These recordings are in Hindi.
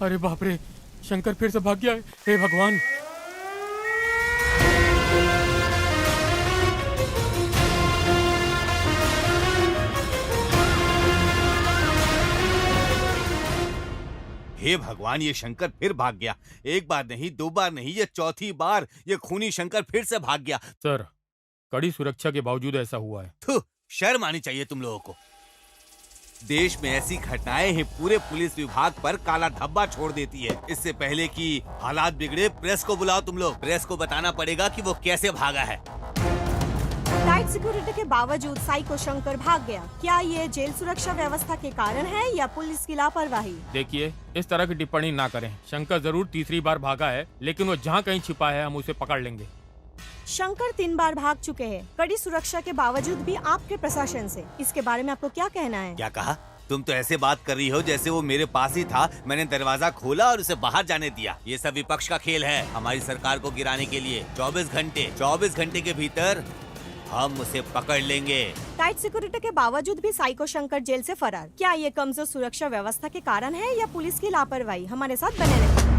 अरे बाप रे, शंकर फिर से भाग गया है। हे भगवान। हे भगवान, ये शंकर फिर भाग गया। एक बार नहीं, दो बार नहीं, ये चौथी बार ये खूनी शंकर फिर से भाग गया। सर, कड़ी सुरक्षा के बावजूद ऐसा हुआ है। थू, शर्म आनी चाहिए तुम लोगों को। देश में ऐसी घटनाएं ही पूरे पुलिस विभाग पर काला धब्बा छोड़ देती है। इससे पहले कि हालात बिगड़े, प्रेस को बुलाओ तुम लोग। प्रेस को बताना पड़ेगा कि वो कैसे भागा है। टाइट सिक्योरिटी के बावजूद साइको शंकर भाग गया। क्या ये जेल सुरक्षा व्यवस्था के कारण है या पुलिस की लापरवाही? देखिए, इस तरह की टिप्पणी ना करें। शंकर जरूर तीसरी बार भागा है, लेकिन वो जहाँ कहीं छिपा है हम उसे पकड़ लेंगे। शंकर 3 बार भाग चुके हैं, कड़ी सुरक्षा के बावजूद भी आपके प्रशासन से। इसके बारे में आपको क्या कहना है? क्या कहा? तुम तो ऐसे बात कर रही हो जैसे वो मेरे पास ही था। मैंने दरवाजा खोला और उसे बाहर जाने दिया। ये सब विपक्ष का खेल है, हमारी सरकार को गिराने के लिए। 24 घंटे के भीतर हम उसे पकड़ लेंगे। टाइट सिक्योरिटी के बावजूद भी साइको शंकर जेल से फरार। क्या ये कमजोर सुरक्षा व्यवस्था के कारण है या पुलिस की लापरवाही? हमारे साथ बने रहिए।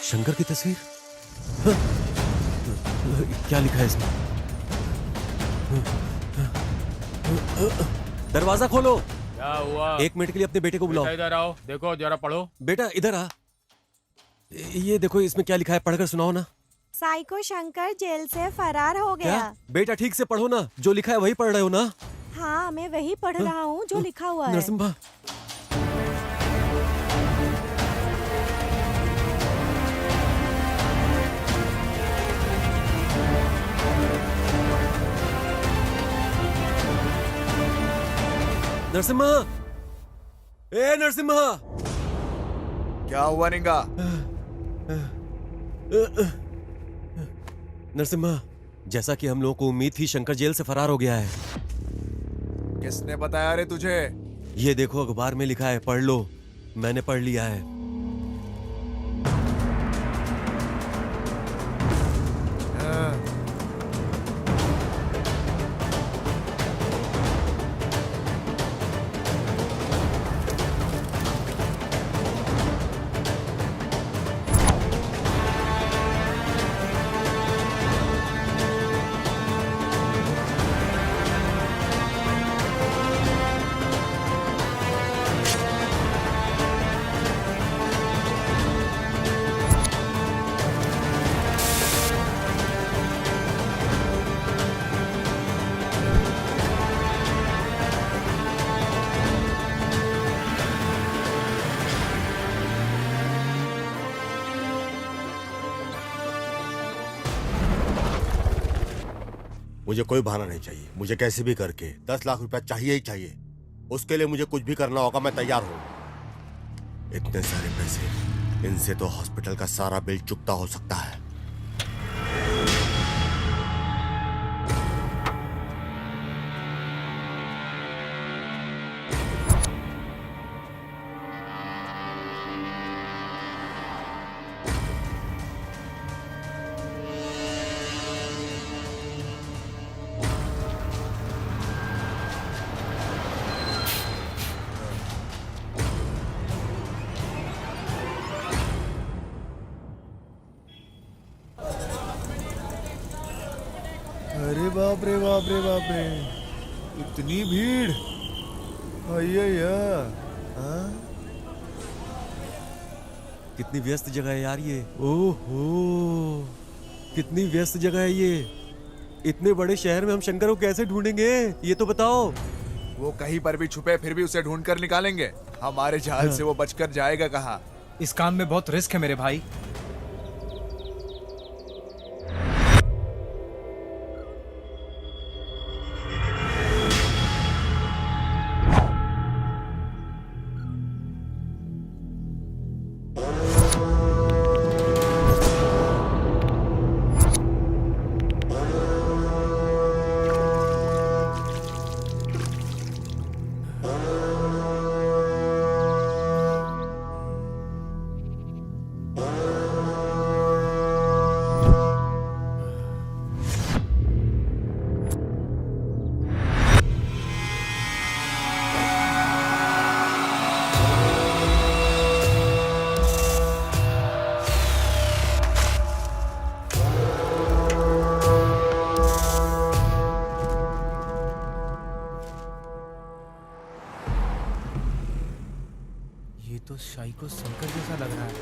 शंकर की तस्वीर? हाँ? क्या लिखा है इसमें? दरवाजा खोलो। क्या हुआ? 1 मिनट के लिए अपने बेटे को बुलाओ। इधर आओ, देखो जरा पढ़ो। बेटा इधर आ। ये देखो इसमें क्या लिखा है, पढ़कर सुनाओ ना। साइको शंकर जेल से फरार हो गया। क्या? बेटा ठीक से पढ़ो ना, जो लिखा है वही पढ़ रहे हो ना? हाँ, मैं वही पढ़ रहा हूँ जो लिखा हुआ है। नरसिम्हा, नरसिम्हा, ए नरसिम्हा। क्या हुआ निंगा? नरसिम्हा, जैसा कि हम लोगों को उम्मीद थी, शंकर जेल से फरार हो गया है। किसने बताया रे तुझे? ये देखो अखबार में लिखा है, पढ़ लो। मैंने पढ़ लिया है। मुझे कोई बहाना नहीं चाहिए। मुझे कैसे भी करके 10 लाख रुपया चाहिए ही चाहिए। उसके लिए मुझे कुछ भी करना होगा, मैं तैयार हूं। इतने सारे पैसे, इनसे तो हॉस्पिटल का सारा बिल चुकता हो सकता है। अरे बाप रे बाप रे बाप रे, इतनी भीड़। अय्या, हाँ? कितनी व्यस्त जगह है यार ये। ओहो, कितनी व्यस्त जगह है ये। इतने बड़े शहर में हम शंकर को कैसे ढूंढेंगे, ये तो बताओ। वो कहीं पर भी छुपे फिर भी उसे ढूंढ कर निकालेंगे। हमारे जाल से वो बचकर जाएगा कहाँ? इस काम में बहुत रिस्क है मेरे भाई। ये तो शाही को शंकर जैसा लग रहा है।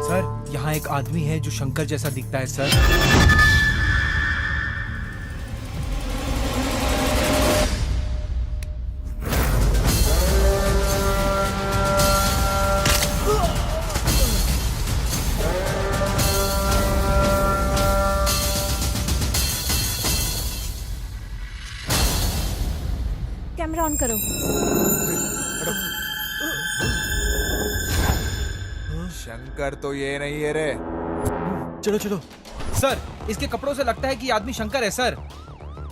सर, यहाँ एक आदमी है जो शंकर जैसा दिखता है सर। कैमरा ऑन करो। शंकर तो ये नहीं है रे। चलो चलो। सर, इसके कपड़ों से लगता है कि ये आदमी शंकर है सर।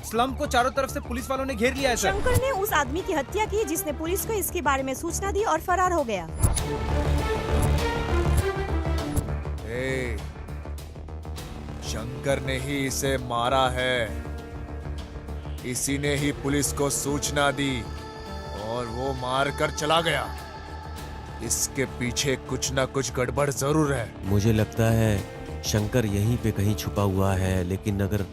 स्लम को चारों तरफ से पुलिस वालों ने घेर लिया है सर। शंकर ने उस आदमी की हत्या की जिसने पुलिस को इसके बारे में सूचना दी और फरार हो गया। ए, शंकर ने ही इसे मारा है। इसी ने ही पुलिस को सूचना दी और वो मार कर चला गया। इसके पीछे कुछ ना कुछ गड़बड़ जरूर है। मुझे लगता है शंकर यहीं पे कहीं छुपा हुआ है, लेकिन अगर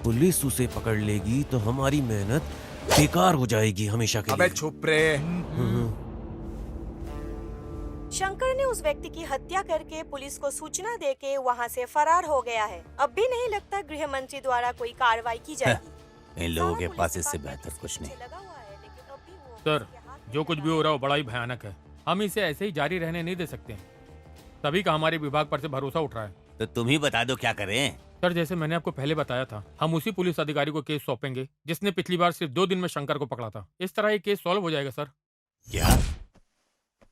पुलिस उसे पकड़ लेगी तो हमारी मेहनत बेकार हो जाएगी हमेशा के अबे लिए। चुप रे। शंकर ने उस व्यक्ति की हत्या करके पुलिस को सूचना देके वहाँ से फरार हो गया है। अब भी नहीं लगता गृह मंत्री द्वारा कोई कार्रवाई की जाएगी। इन लोगों के सारा पास पुलिस इससे विभाग बेहतर कुछ नहीं। पीछे लगा हुआ है, लेकिन अब भी वो सर, उसके हाथ जो कुछ भी हो रहा हो बड़ा ही भयानक है। हम इसे ऐसे ही जारी रहने नहीं दे सकते। तभी का हमारे विभाग पर से भरोसा उठ रहा है। तो तुम ही बता दो क्या करें। सर, जैसे मैंने आपको पहले बताया था, हम उसी पुलिस अधिकारी को केस सौंपेंगे जिसने पिछली बार सिर्फ 2 दिन में शंकर को पकड़ा था। इस तरह ये केस सॉल्व हो जाएगा सर। क्या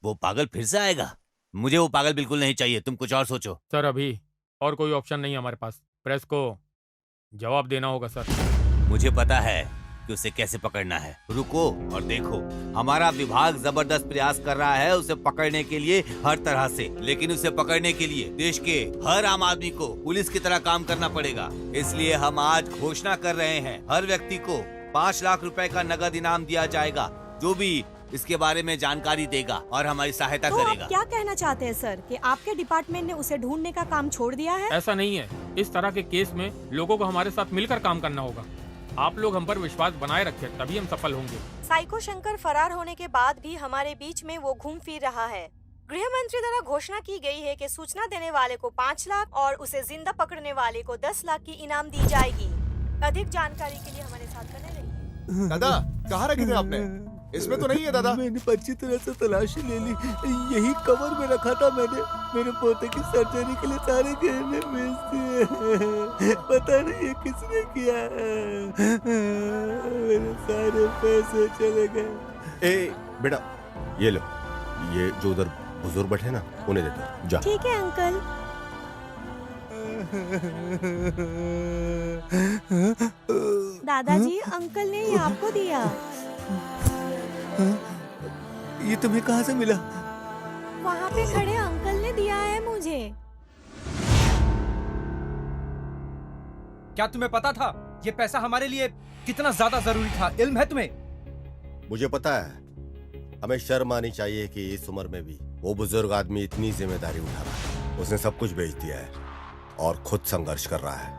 वो पागल फिर से आएगा? मुझे वो पागल बिल्कुल नहीं चाहिए। तुम कुछ और सोचो। सर, अभी और कोई ऑप्शन नहीं है हमारे पास। प्रेस को जवाब देना होगा सर। मुझे पता है कि उसे कैसे पकड़ना है। रुको और देखो, हमारा विभाग जबरदस्त प्रयास कर रहा है उसे पकड़ने के लिए हर तरह से, लेकिन उसे पकड़ने के लिए देश के हर आम आदमी को पुलिस की तरह काम करना पड़ेगा। इसलिए हम आज घोषणा कर रहे हैं, हर व्यक्ति को 5 लाख रुपए का नगद इनाम दिया जाएगा जो भी इसके बारे में जानकारी देगा और हमारी सहायता तो आप करेगा। क्या कहना चाहते हैं सर कि आपके डिपार्टमेंट ने उसे ढूंढने का काम छोड़ दिया है? ऐसा नहीं है। इस तरह के केस में लोगों को हमारे साथ मिलकर काम करना होगा। आप लोग हम पर विश्वास बनाए रखें, तभी हम सफल होंगे। साइको शंकर फरार होने के बाद भी हमारे बीच में वो घूम फिर रहा है। गृह मंत्री द्वारा घोषणा की गई है कि सूचना देने वाले को 5 लाख और उसे जिंदा पकड़ने वाले को 10 लाख की इनाम दी जाएगी। अधिक जानकारी के लिए हमारे साथ बने रहिए। दादा कहाँ रखे थे आपने? इसमें तो नहीं है दादा। मैंने अच्छी तरह से तलाशी ले ली, यही कवर में रखा था मैंने। मेरे पोते की सर्जरी के लिए सारे गहने बेच दिए। पता नहीं ये किसने किया, मेरे सारे पैसे चले गए। ए बेटा ये लो, ये जो उधर बुजुर्ग बैठे ना उन्हें दे दो, जा। ठीक है अंकल। दादाजी, अंकल ने ये आपको दिया। ये तुम्हें कहाँ से मिला? वहाँ पे खड़े अंकल ने दिया है मुझे। क्या तुम्हें पता था ये पैसा हमारे लिए कितना ज्यादा जरूरी था? इल्म है तुम्हें? मुझे पता है, हमें शर्म आनी चाहिए कि इस उम्र में भी वो बुजुर्ग आदमी इतनी जिम्मेदारी उठा रहा है। उसने सब कुछ बेच दिया है और खुद संघर्ष कर रहा है।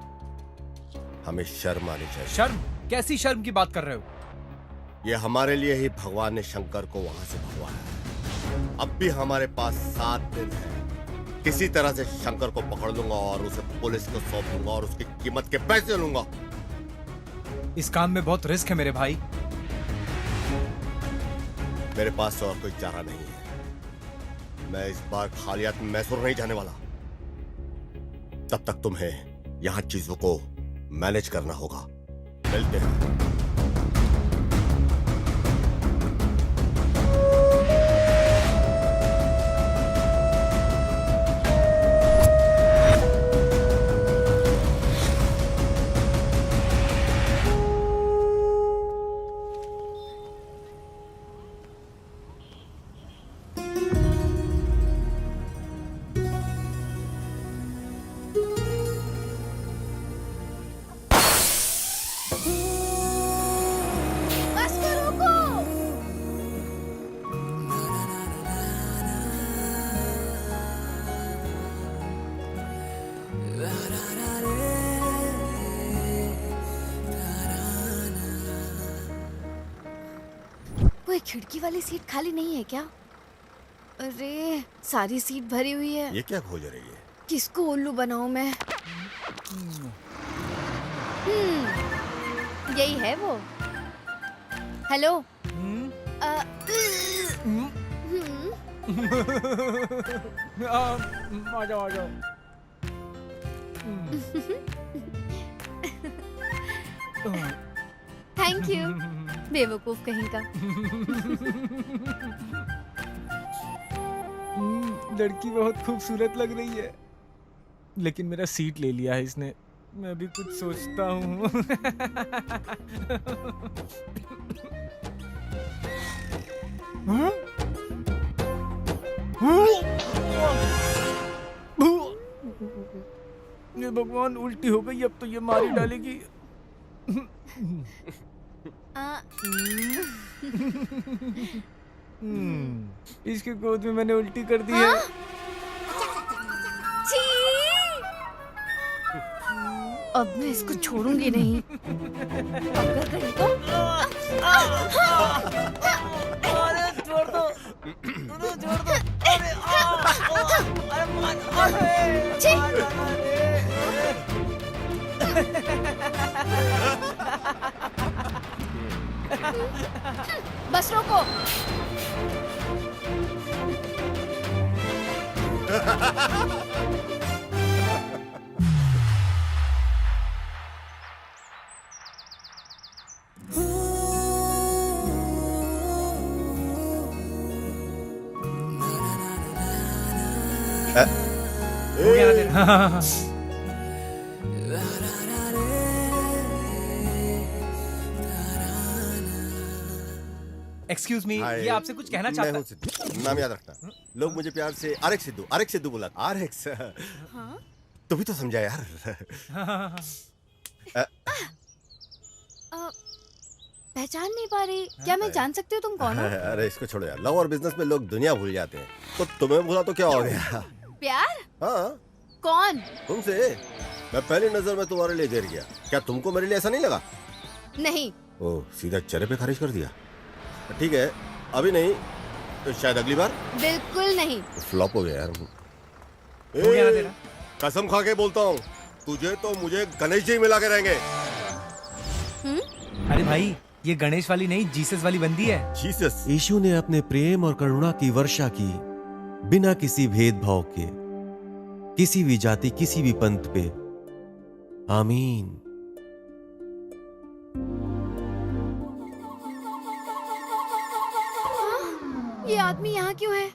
हमें शर्म आनी चाहिए। शर्म? कैसी शर्म की बात कर रहे हो? ये हमारे लिए ही भगवान ने शंकर को वहां से भगवाया है। अब भी हमारे पास 7 दिन है। किसी तरह से शंकर को पकड़ लूंगा और उसे पुलिस को सौंप दूंगा और उसकी कीमत के पैसे लूंगा। इस काम में बहुत रिस्क है मेरे भाई। मेरे पास और कोई चारा नहीं है। मैं इस बार खाली हाथ में मैसूर नहीं जाने वाला। तब तक तुम्हें यहाँ चीजों को मैनेज करना होगा। मिलते हैं। वो खिड़की वाली सीट खाली नहीं है क्या? अरे सारी सीट भरी हुई है। ये क्या खोज रही है? किसको उल्लू बनाऊं मैं? यही है वो। हेलो। आ जाओ आ जाओ। Thank you. बेवकूफ कहीं का। लड़की बहुत खूबसूरत लग रही है, लेकिन मेरा सीट ले लिया है इसने। मैं भी कुछ सोचता हूँ। ये भगवान, उल्टी हो गई। अब तो ये मार ही डालेगी। इसके गोद में मैंने उल्टी कर दी है। छी! अब मैं इसको छोड़ूंगी नहीं। अगर कहीं को अरे छोड़ दो, छोड़ दो। अरे छी! बस रोको। हो गया ना तेरा? एक्सक्यूज मी, हाय, ये आपसे कुछ कहना मैं चाहता हूँ सिद्धू। नाम याद रखना। लोग मुझे प्यार से आर एक्स सिद्धू बुला। R X. हाँ? तू भी तो समझा यार। पहचान नहीं पा रही। क्या मैं जान सकती हूँ तुम कौन हो? अरे इसको छोड़ो यार, लव और बिजनेस में लोग दुनिया भूल जाते हैं, तो तुम्हें भूला तो क्या हो गया? प्यार? हाँ, कौन? तुमसे। मैं पहली नजर में तुम्हारे लिए गिर गया। क्या तुमको मेरे लिए ऐसा नहीं लगा? नहीं। ओह, सीधा चेहरे पे खारिज कर दिया। ठीक है, अभी नहीं तो शायद अगली बार। बिल्कुल नहीं। फ्लॉप हो गया यार। हो गया ना तेरा? कसम खा के बोलता हूँ, तुझे तो मुझे गणेश जी मिला के रहेंगे। अरे भाई, ये गणेश वाली नहीं, जीसस वाली बंदी है। जीसस। यीशु ने अपने प्रेम और करुणा की वर्षा की बिना किसी भेदभाव के, किसी भी जाति, किसी भी पंथ पे। आमीन। ये आदमी यहाँ क्यों है?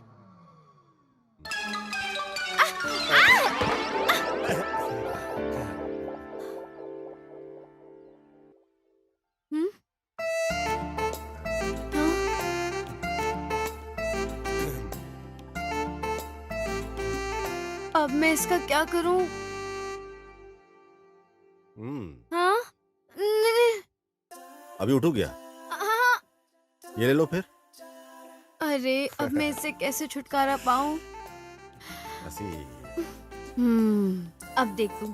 हम्म? हाँ? अब मैं इसका क्या करूं? हाँ? अभी उठो क्या? हाँ। ये ले लो फिर। अरे अब मैं इससे कैसे छुटकारा पाऊं? ऐसी। अब देखूं।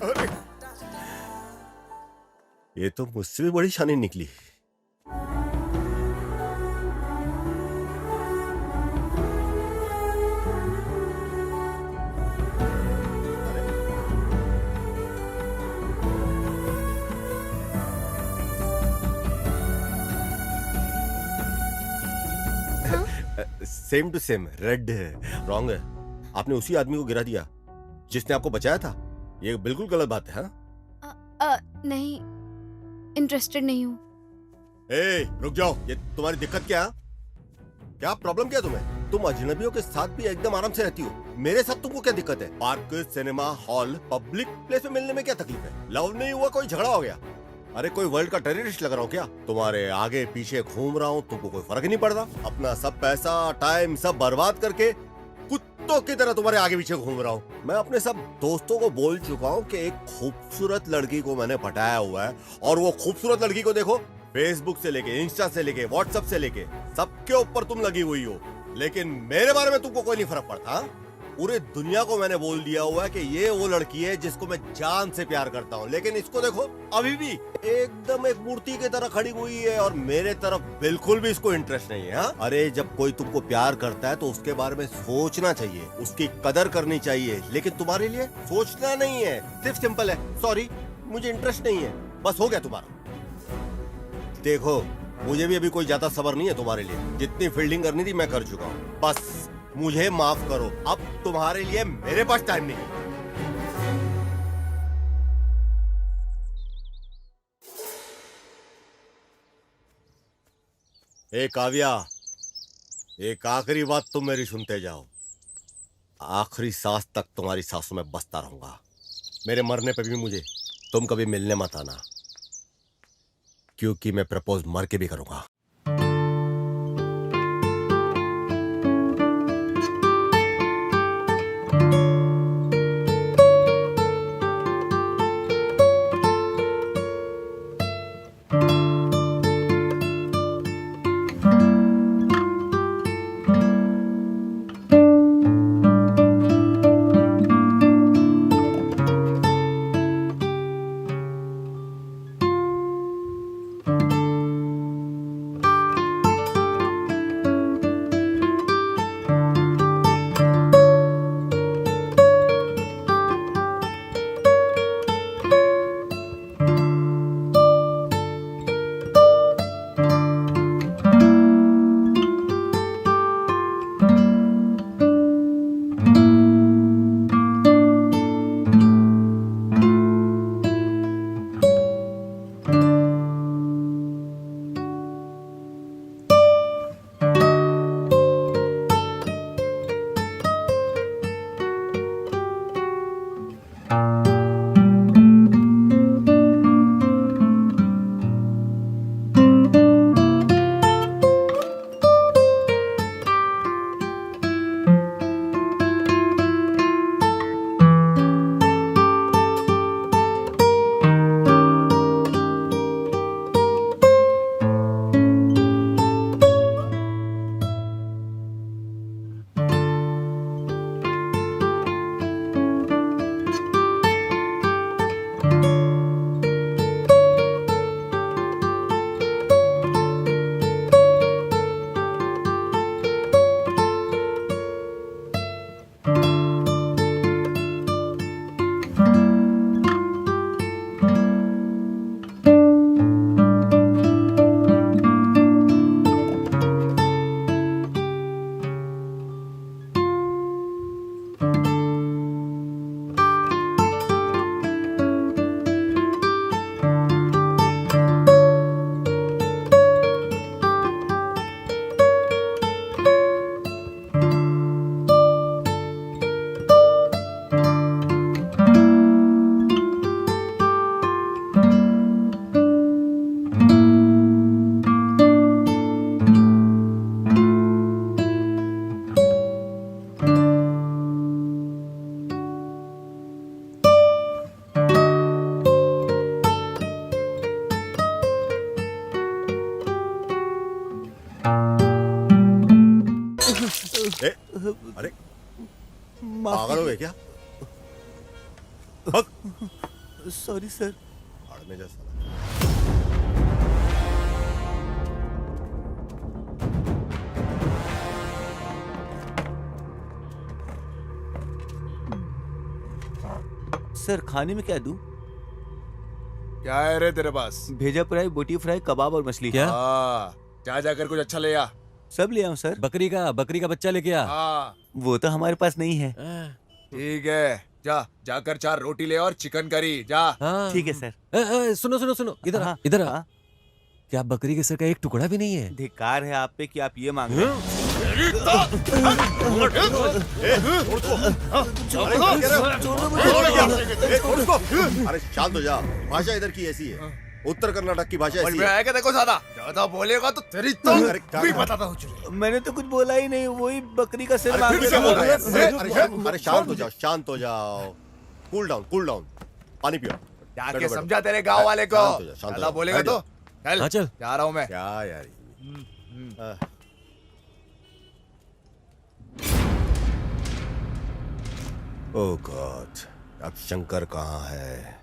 अरे, ये तो मुझसे भी बड़ी शानी निकली। सेम टू सेम, रेड है। रॉन्ग है। आपने उसी आदमी को गिरा दिया जिसने आपको बचाया था। ये बिल्कुल गलत बात है। हाँ? नहीं, इंटरेस्टेड नहीं हूँ। ए, रुक जाओ। ये तुम्हारी दिक्कत क्या? क्या प्रॉब्लम क्या तुम्हें? तुम अजनबियों के साथ भी एकदम आराम से रहती हो, मेरे साथ तुमको क्या दिक्कत है? Park, cinema hall, public place में मिलने में क्या तकलीफ है? लव नहीं हुआ, कोई झगड़ा हो गया? अरे कोई वर्ल्ड का टेररिस्ट लग रहा हूँ क्या? तुम्हारे आगे पीछे घूम रहा हूँ, तुमको कोई फर्क नहीं पड़ता? अपना सब पैसा टाइम सब बर्बाद करके कुत्तों की तरह तुम्हारे आगे पीछे घूम रहा हूँ। मैं अपने सब दोस्तों को बोल चुका हूँ कि एक खूबसूरत लड़की को मैंने पटाया हुआ है, और वो खूबसूरत लड़की को देखो, फेसबुक से लेके, इंस्टा से लेके, व्हाट्सएप से लेके सबके ऊपर तुम लगी हुई हो, लेकिन मेरे बारे में तुमको कोई नहीं फर्क पड़ता। पूरे दुनिया को मैंने बोल दिया हुआ है कि ये वो लड़की है जिसको मैं जान से प्यार करता हूँ, लेकिन इसको देखो, अभी भी एकदम एक मूर्ति की तरह खड़ी हुई है, और मेरे तरफ बिल्कुल भी इसको इंटरेस्ट नहीं है। हाँ? अरे जब कोई तुमको प्यार करता है तो उसके बारे में सोचना चाहिए, उसकी कदर करनी चाहिए, लेकिन तुम्हारे लिए सोचना नहीं है। सिर्फ सिंपल है, सॉरी मुझे इंटरेस्ट नहीं है, बस हो गया तुम्हारा। देखो, मुझे भी अभी कोई ज्यादा सब्र नहीं है तुम्हारे लिए। जितनी फील्डिंग करनी थी मैं कर चुका हूँ, बस मुझे माफ करो। अब तुम्हारे लिए मेरे पास टाइम नहीं है। ए काव्या, एक आखिरी बात तुम मेरी सुनते जाओ। आखिरी सांस तक तुम्हारी सांसों में बसता रहूंगा। मेरे मरने पे भी मुझे तुम कभी मिलने मत आना, क्योंकि मैं प्रपोज मर के भी करूंगा। ए, अरे पागल हो गए क्या? भग। Sorry sir. भाड़ में जा साला। सर खाने में क्या दूं? क्या है रे तेरे पास? भेजा फ्राई, बोटी फ्राई, कबाब और मछली। क्या? हाँ, जा जाकर कुछ अच्छा ले आ। सब ले आऊं सर? बकरी का बच्चा लेके आ। हाँ वो तो हमारे पास नहीं है। ठीक है, जा जाकर 4 रोटी ले और चिकन करी जा। हाँ। ठीक है सर। सुनो इधर आ, हाँ, इधर आ। हाँ। क्या बकरी के सर का एक टुकड़ा भी नहीं है? धिक्कार है आप पे कि आप ये मांग रहे हैं। अरे शांत हो जा। भाषा इधर की ऐसी है, उत्तर कर्नाटक की भाषा समझ ऐसी में है। आएगा देखो ज्यादा बोलेगा तो तेरी अरे क्या भी कर रहा बताता हूँ चुरे। मैंने तो कुछ बोला ही नहीं, वही बकरी का सिर अरे मांग फिर रहे से बोल रहा है। थे। अरे शांत हो जाओ, शांत हो जाओ। Cool down. पानी पियो। जाके बैठो, समझा तेरे गांव वाले को। शांत हो जा, शांत हो ज्यादा जा। बोलेगा बैठ तो जा। हाँ, चल। जा रहा हूँ मैं। क्या यार ओह गॉड, अब शंकर कहाँ है?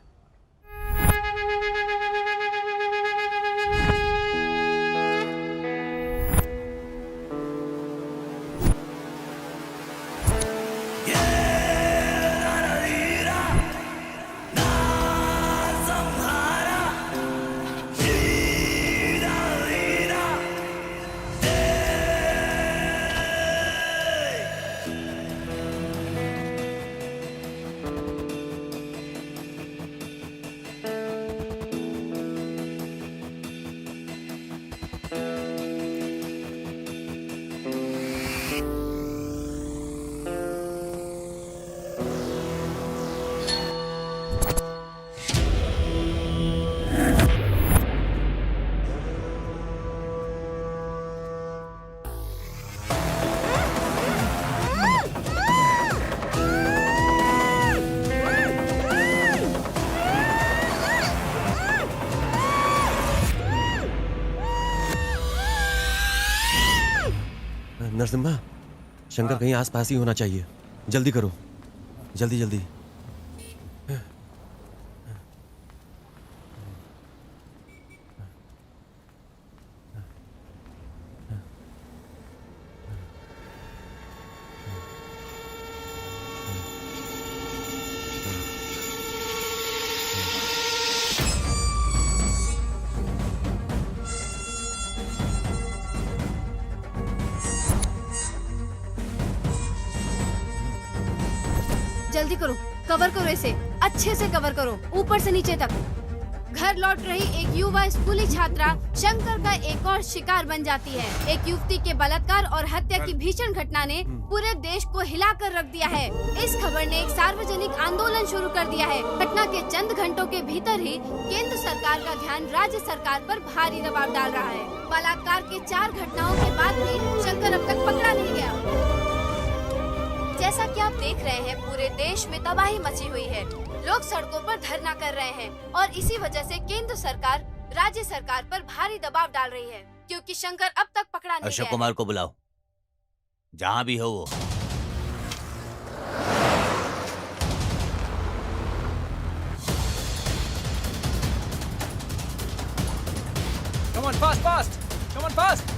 नरसिम्हा, शंकर कहीं आसपास ही होना चाहिए। जल्दी करो, जल्दी। जल्दी करो, कवर करो इसे, अच्छे से कवर करो, ऊपर से नीचे तक। घर लौट रही एक युवा स्कूली छात्रा शंकर का एक और शिकार बन जाती है। एक युवती के बलात्कार और हत्या की भीषण घटना ने पूरे देश को हिलाकर रख दिया है। इस खबर ने एक सार्वजनिक आंदोलन शुरू कर दिया है। घटना के चंद घंटों के भीतर ही केंद्र सरकार का ध्यान राज्य सरकार पर भारी दबाव डाल रहा है। बलात्कार के 4 घटनाओं के बाद भी शंकर अब तक पकड़ा नहीं गया। जैसा कि आप देख रहे हैं, पूरे देश में तबाही मची हुई है। लोग सड़कों पर धरना कर रहे हैं और इसी वजह से केंद्र सरकार राज्य सरकार पर भारी दबाव डाल रही है, क्योंकि शंकर अब तक पकड़ा नहीं अशोक गया। कुमार को बुलाओ, जहां भी हो वो। Come on, fast! Come on, fast!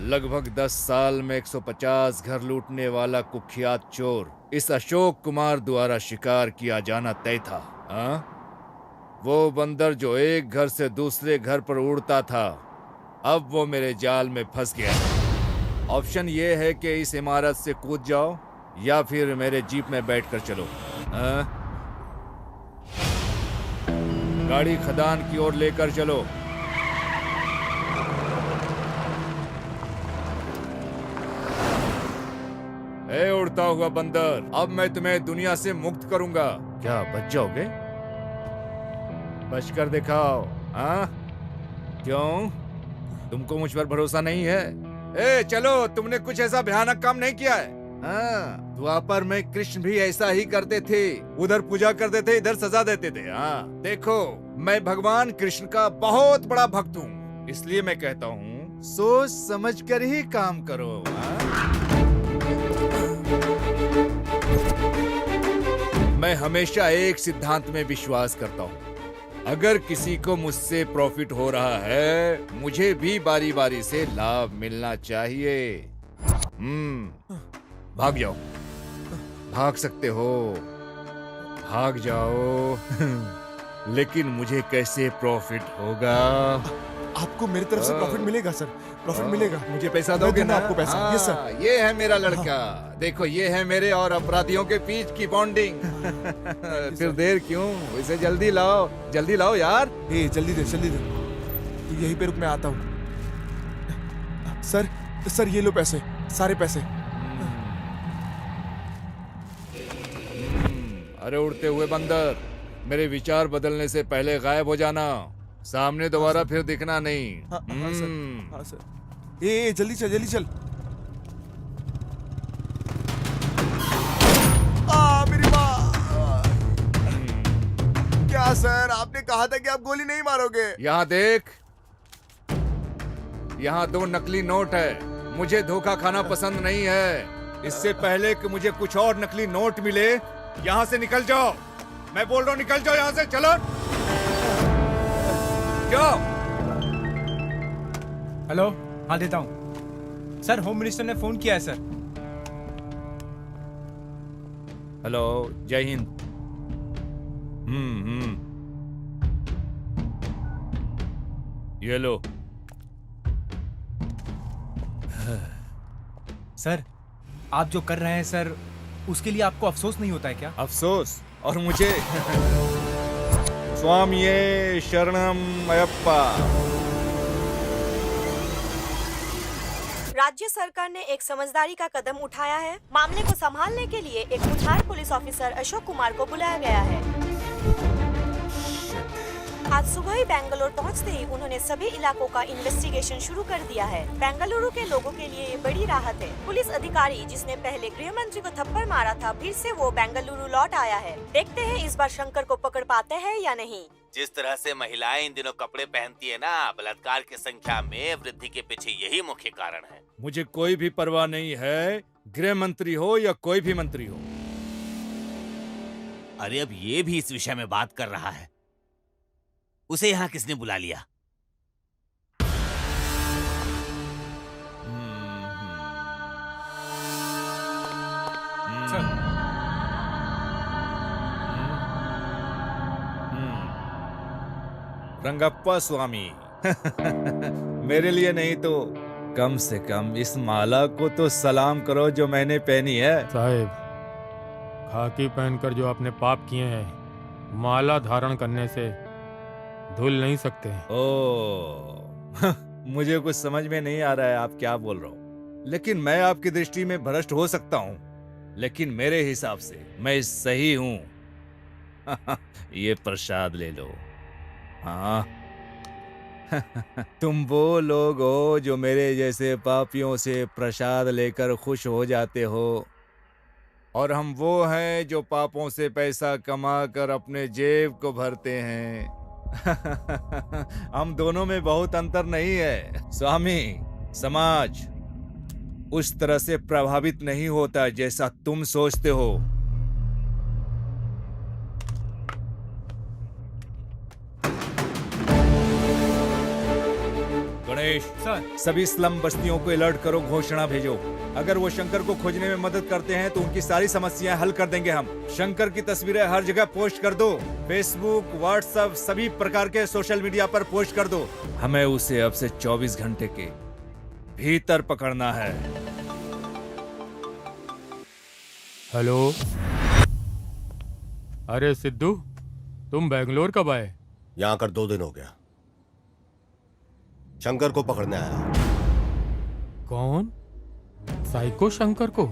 लगभग 10 साल में 150 घर लूटने वाला कुख्यात चोर इस अशोक कुमार द्वारा शिकार किया जाना तय था। हाँ? वो बंदर जो एक घर से दूसरे घर पर उड़ता था, अब वो मेरे जाल में फंस गया। ऑप्शन ये है कि इस इमारत से कूद जाओ या फिर मेरे जीप में बैठकर चलो। हाँ? गाड़ी खदान की ओर लेकर चलो। ए उड़ता हुआ बंदर, अब मैं तुम्हें दुनिया से मुक्त करूंगा। क्या बच जाओगे? बचकर दिखाओ। हाँ? क्यों? तुमको मुझ पर भरोसा नहीं है? ए चलो, तुमने कुछ ऐसा भयानक काम नहीं किया है। हाँ, द्वापर में कृष्ण भी ऐसा ही करते थे। उधर पूजा करते थे, इधर सजा देते थे। हाँ, देखो, मैं भगवान कृष्ण का बहुत बड़ा भक्त हूँ, इसलिए मैं कहता हूँ सोच समझ कर ही काम करो। हाँ? मैं हमेशा एक सिद्धांत में विश्वास करता हूँ, अगर किसी को मुझसे प्रॉफिट हो रहा है, मुझे भी बारी बारी से लाभ मिलना चाहिए। भाग जाओ, भाग सकते हो, भाग जाओ। लेकिन मुझे कैसे प्रॉफिट होगा? आपको मेरी तरफ से प्रॉफिट मिलेगा सर, प्रॉफिट मिलेगा। मुझे पैसा दोगे ना? आपको पैसा। Yes sir. ये है मेरा लड़का। देखो, ये है मेरे और अपराधियों के बीच की बॉन्डिंग। फिर देर क्यों? इसे जल्दी लाओ, जल्दी लाओ यार। ए जल्दी दे, जल्दी दे। तो यहीं पे रुक, मैं आता हूँ। सर ये लो पैसे, सारे पैसे। अरे उड़ते हुए बंदर, मेरे विचार बदलने से पहले गायब हो जाना। सामने दोबारा फिर दिखना नहीं। हाँ सर। ए जल्दी चल, जल्दी चल। मेरी माँ। क्या सर, आपने कहा था कि आप गोली नहीं मारोगे। यहाँ देख, यहाँ 2 नकली नोट है। मुझे धोखा खाना पसंद नहीं है। इससे पहले कि मुझे कुछ और नकली नोट मिले, यहाँ से निकल जाओ। मैं बोल रहा हूँ, निकल जाओ यहाँ से। चलो जाओ। हेलो, हाँ देता हूँ सर। होम मिनिस्टर ने फोन किया है सर। हेलो, जय हिंद। ये लो। सर, आप जो कर रहे हैं सर, उसके लिए आपको अफसोस नहीं होता है क्या? अफसोस? और मुझे? स्वामिये शरणम अयप्पा। राज्य सरकार ने एक समझदारी का कदम उठाया है। मामले को संभालने के लिए एक मुठार पुलिस ऑफिसर अशोक कुमार को बुलाया गया है। आज सुबह ही बेंगलुरु पहुंचते ही उन्होंने सभी इलाकों का इन्वेस्टिगेशन शुरू कर दिया है। बेंगलुरु के लोगों के लिए ये बड़ी राहत है। पुलिस अधिकारी जिसने पहले गृह मंत्री को थप्पड़ मारा था, फिर से वो बेंगलुरु लौट आया है। देखते हैं इस बार शंकर को पकड़ पाते हैं या नहीं। जिस तरह से महिलाएं इन दिनों कपड़े पहनती है ना, बलात्कार की संख्या में वृद्धि के पीछे यही मुख्य कारण है। मुझे कोई भी परवाह नहीं है, गृह मंत्री हो या कोई भी मंत्री हो। अरे अब ये भी इस विषय में बात कर रहा है। उसे यहाँ किसने बुला लिया? रंगप्पा स्वामी। मेरे लिए नहीं तो कम से कम इस माला को तो सलाम करो जो मैंने पहनी है। साहिब, खाकी पहनकर जो आपने पाप किए हैं, माला धारण करने से धुल नहीं सकते। ओ, मुझे कुछ समझ में नहीं आ रहा है आप क्या बोल रहे हो, लेकिन मैं आपकी दृष्टि में भ्रष्ट हो सकता हूँ, लेकिन मेरे हिसाब से मैं सही हूँ। ये प्रसाद ले लो। हाँ। तुम वो लोग हो जो मेरे जैसे पापियों से प्रसाद लेकर खुश हो जाते हो, और हम वो हैं जो पापों से पैसा कमाकर अपने जेब को भरते हैं। हम दोनों में बहुत अंतर नहीं है। स्वामी, समाज उस तरह से प्रभावित नहीं होता जैसा तुम सोचते हो। गणेश सर। सभी स्लम बस्तियों को अलर्ट करो, घोषणा भेजो। अगर वो शंकर को खोजने में मदद करते हैं तो उनकी सारी समस्याएं हल कर देंगे हम। शंकर की तस्वीरें हर जगह पोस्ट कर दो, फेसबुक, व्हाट्सएप, सभी प्रकार के सोशल मीडिया पर पोस्ट कर दो। हमें उसे अब से 24 घंटे के भीतर पकड़ना है। हेलो। अरे सिद्धू, तुम बेंगलोर कब आए? यहाँ आकर 2 दिन हो गया। शंकर को पकड़ने आया। कौन? साइको शंकर को?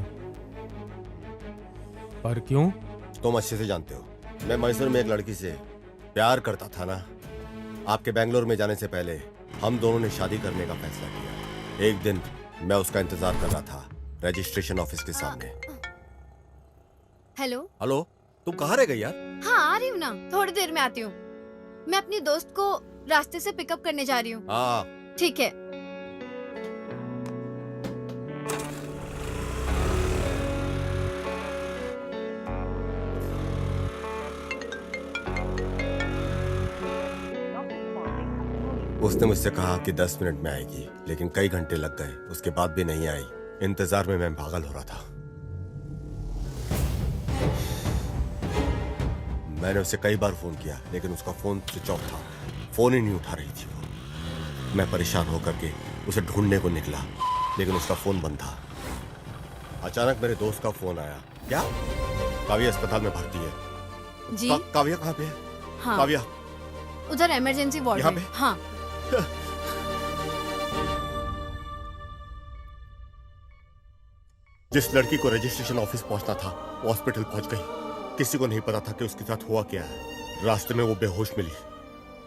पर क्यों? तुम अच्छे से जानते हो, मैं मैसूर में एक लड़की से प्यार करता था ना। आपके बेंगलोर में जाने से पहले हम दोनों ने शादी करने का फैसला किया। एक दिन मैं उसका इंतजार कर रहा था रजिस्ट्रेशन ऑफिस के सामने। हेलो। हेलो, तुम कहाँ रह गई यार? हाँ, आ रही हूँ ना, थोड़ी देर में आती हूँ। मैं अपनी दोस्त को रास्ते से पिकअप करने जा रही हूँ। हाँ। ठीक है। उसने मुझसे कहा कि 10 मिनट में आएगी, लेकिन कई घंटे लग गए, उसके बाद भी नहीं आई। इंतजार में मैं पागल हो रहा था। मैंने उसे कई बार फोन किया, लेकिन उसका फोन स्विच ऑफ था। फोन ही नहीं उठा रही थी वो। मैं परेशान होकर के उसे ढूंढने को निकला, लेकिन उसका फोन बंद था। अचानक मेरे दोस्त का फोन आया। क्या? काव्या अस्पताल में भर्ती है। जी? काव्या कहाँ पे है? हाँ। काव्या उधर इमरजेंसी वार्ड यहाँ में। पे? हाँ। जिस लड़की को रजिस्ट्रेशन ऑफिस पहुंचना था वो हॉस्पिटल पहुंच गई। किसी को नहीं पता था कि उसके साथ हुआ क्या है। रास्ते में वो बेहोश मिली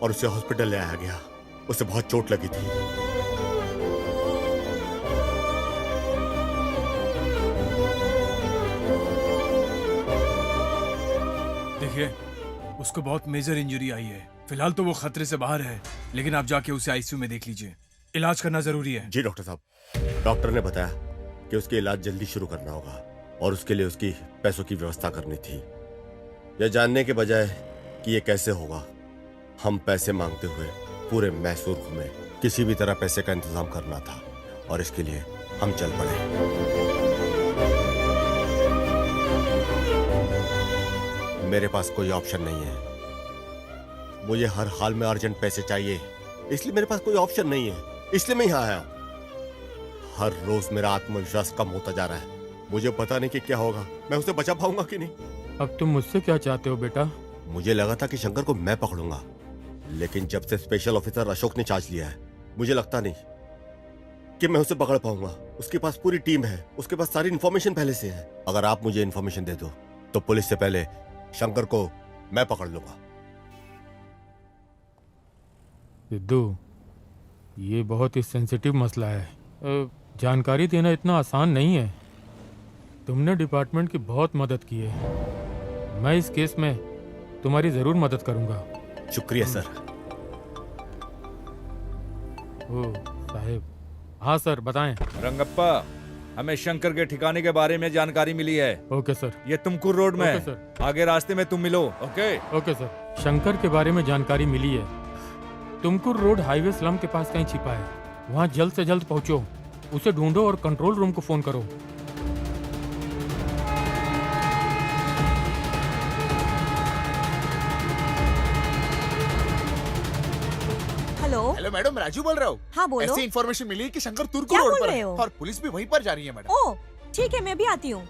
और उसे हॉस्पिटल ले आया गया। उसे बहुत चोट लगी थी। देखिए, उसको बहुत मेजर इंजरी आई है। फिलहाल तो वो खतरे से बाहर है, लेकिन आप जाके उसे आईसीयू में देख लीजिए। इलाज करना जरूरी है। जी डॉक्टर साहब। डॉक्टर ने बताया कि उसके इलाज जल्दी शुरू करना होगा और उसके लिए उसकी पैसों की व्यवस्था करनी थी। यह जानने के बजाय कि ये कैसे होगा, हम पैसे मांगते हुए पूरे मैसूर घूमे। किसी भी तरह पैसे का इंतजाम करना था और इसके लिए हम चल पड़े। मेरे पास कोई ऑप्शन नहीं है। मुझे हर हाल में अर्जेंट पैसे चाहिए, इसलिए मेरे पास कोई ऑप्शन नहीं है। इसलिए मैं यहाँ आया हूँ। हर रोज मेरा आत्मविश्वास कम होता जा रहा है। मुझे पता नहीं कि क्या होगा, मैं उसे बचा पाऊंगा कि नहीं। अब तुम मुझसे क्या चाहते हो बेटा? मुझे लगा था कि शंकर को मैं पकड़ूंगा, लेकिन जब से स्पेशल ऑफिसर अशोक ने चार्ज लिया है, मुझे लगता नहीं कि मैं उसे पकड़ पाऊंगा। उसके पास पूरी टीम है, उसके पास सारी इन्फॉर्मेशन पहले से है। अगर आप मुझे इन्फॉर्मेशन दे दो तो पुलिस से पहले शंकर को मैं पकड़ लूंगा। सिद्धू, ये बहुत ही सेंसिटिव मसला है। जानकारी देना इतना आसान नहीं है। तुमने डिपार्टमेंट की बहुत मदद की है। मैं इस केस में तुम्हारी जरूर मदद करूंगा। शुक्रिया सर। ओ साहेब। हाँ सर, बताएं। रंगप्पा, हमें शंकर के ठिकाने के बारे में जानकारी मिली है। Okay sir. ये तुमकुर रोड में ओके है। सर। आगे रास्ते में तुम मिलो। Okay okay sir. शंकर के बारे में जानकारी मिली है। तुमकुर रोड हाईवे स्लम के पास कहीं छिपा है। वहाँ जल्द से जल्द पहुँचो, उसे ढूंढो और कंट्रोल रूम को फोन करो। हेलो मैडम, राजू बोल रहा हूँ। हाँ बोलो। ऐसी इन्फॉर्मेशन मिली है कि शंकर तुर्क क्या रोड बोल पर रहे है हो? और पुलिस भी वहीं पर जा रही है मैडम। ओ ठीक है, मैं भी आती हूँ।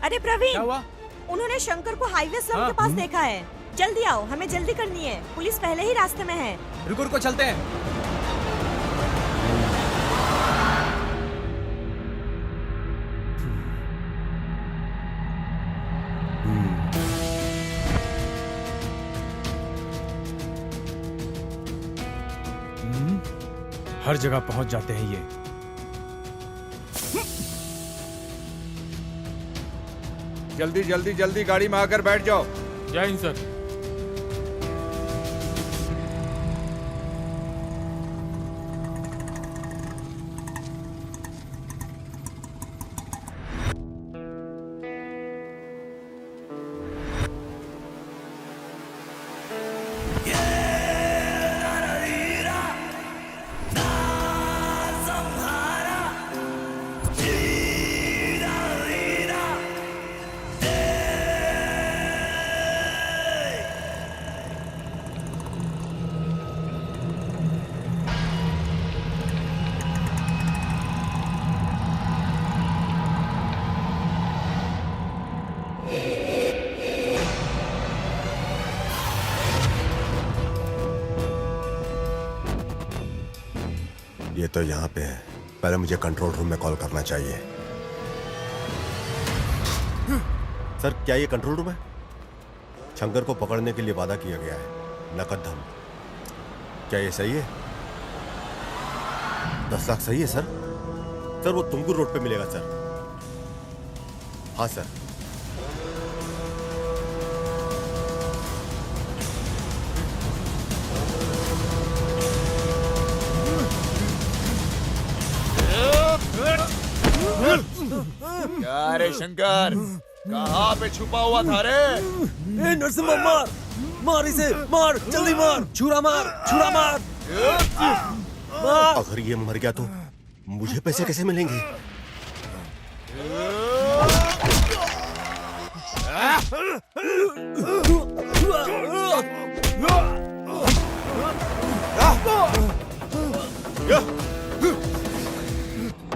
अरे प्रवीण, क्या हुआ? उन्होंने शंकर को हाईवे स्लम के पास देखा है। जल्दी आओ, हमें जल्दी करनी है। पुलिस पहले ही रास्ते में है। रुको रुको, चलते हैं। हर जगह पहुंच जाते हैं ये। जल्दी जल्दी जल्दी गाड़ी में आकर बैठ जाओ। जय हिंद सर। ये तो यहाँ पे है। पहले मुझे कंट्रोल रूम में कॉल करना चाहिए। सर, क्या ये कंट्रोल रूम है? शंकर को पकड़ने के लिए वादा किया गया है, नकद धन। क्या ये सही है? 10 लाख सही है सर? सर, वो तुमकुर रोड पे मिलेगा सर। हाँ सर। क्या रे शंकर, कहाँ पे छुपा हुआ था रे? ए नरसिम्हा, मार मार इसे, मार जल्दी मार, छुरा मार, छुरा मार, मार। अगर ये मर गया तो मुझे पैसे कैसे मिलेंगे?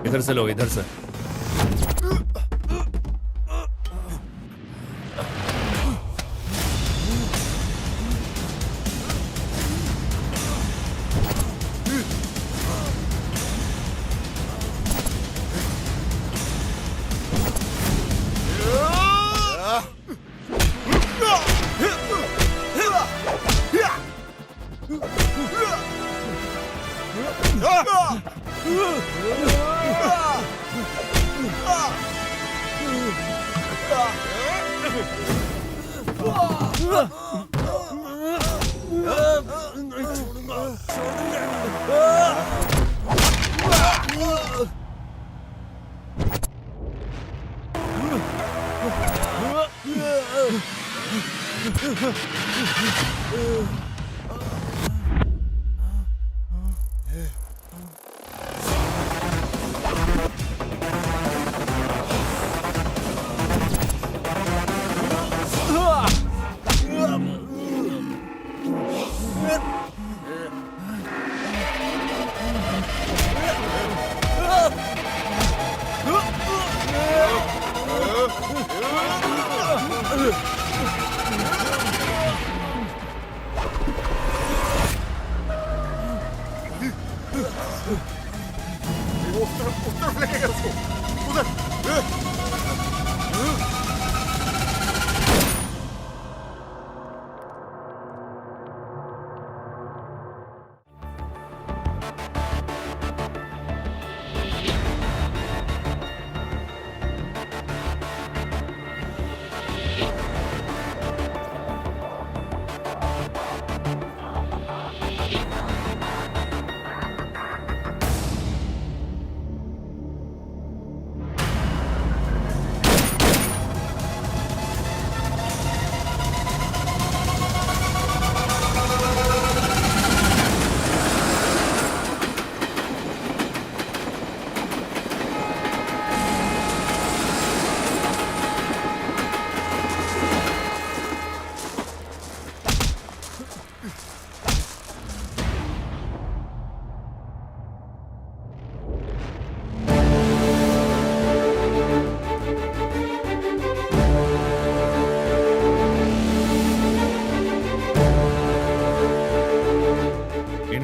इधर से लो, इधर से।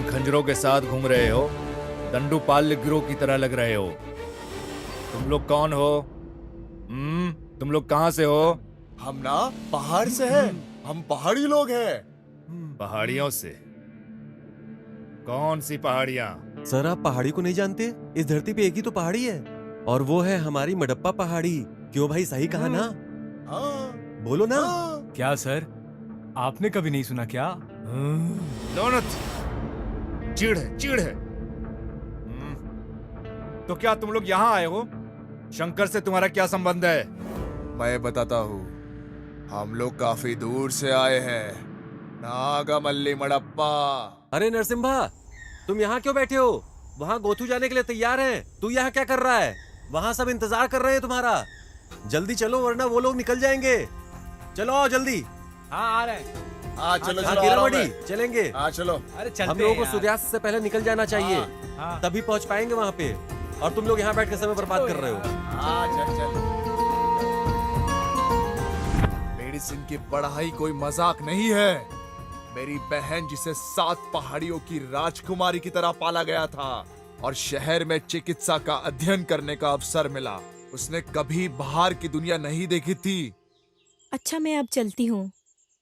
खंजरों के साथ घूम रहे हो, दंडुपाल्य गिरोह की तरह लग रहे हो। तुम लोग कौन हो? तुम लोग कहाँ से हो? हम ना पहाड़ से हैं, हम पहाड़ी लोग हैं। पहाड़ियों से? कौन सी पहाड़ियाँ? सर, आप पहाड़ी को नहीं जानते? इस धरती पे एक ही तो पहाड़ी है, और वो है हमारी मडप्पा पहाड़ी। क्यों भाई, सही कहा ना? हाँ, बोलो ना। क्या सर, आपने कभी नहीं सुना क्या? दोनों चिढ़ है, चिढ़ है। तो क्या तुम लोग यहाँ आए हो? शंकर से तुम्हारा क्या संबंध है? मैं बताता हूँ। हम लोग काफी दूर से आए हैं, नागामल्ली मडप्पा। अरे नरसिम्हा, तुम यहाँ क्यों बैठे हो? वहाँ गोथू जाने के लिए तैयार हैं। तू यहाँ क्या कर रहा है? वहाँ सब इंतजार कर रहे हैं तुम्हारा। जल्दी चलो, वरना वो लोग निकल जाएंगे। चलो आओ जल्दी। हाँ, आ रहे हैं। हाँ चलो हाँ, चलो, कीरामणि, चलेंगे। हाँ चलो। अरे चलते हम लोगों हैं को यार। सूर्यास्त से पहले निकल जाना चाहिए, हाँ। तभी पहुंच पाएंगे वहाँ पे। और तुम लोग यहाँ बैठ के समय बर्बाद कर रहे हो। हाँ चल चल। मेडिसिन की पढ़ाई कोई मजाक नहीं है। मेरी बहन, जिसे 7 पहाड़ियों की राजकुमारी की तरह पाला गया था, और शहर में चिकित्सा का अध्ययन करने का अवसर मिला। उसने कभी बाहर की दुनिया नहीं देखी थी। अच्छा, मैं अब चलती हूँ।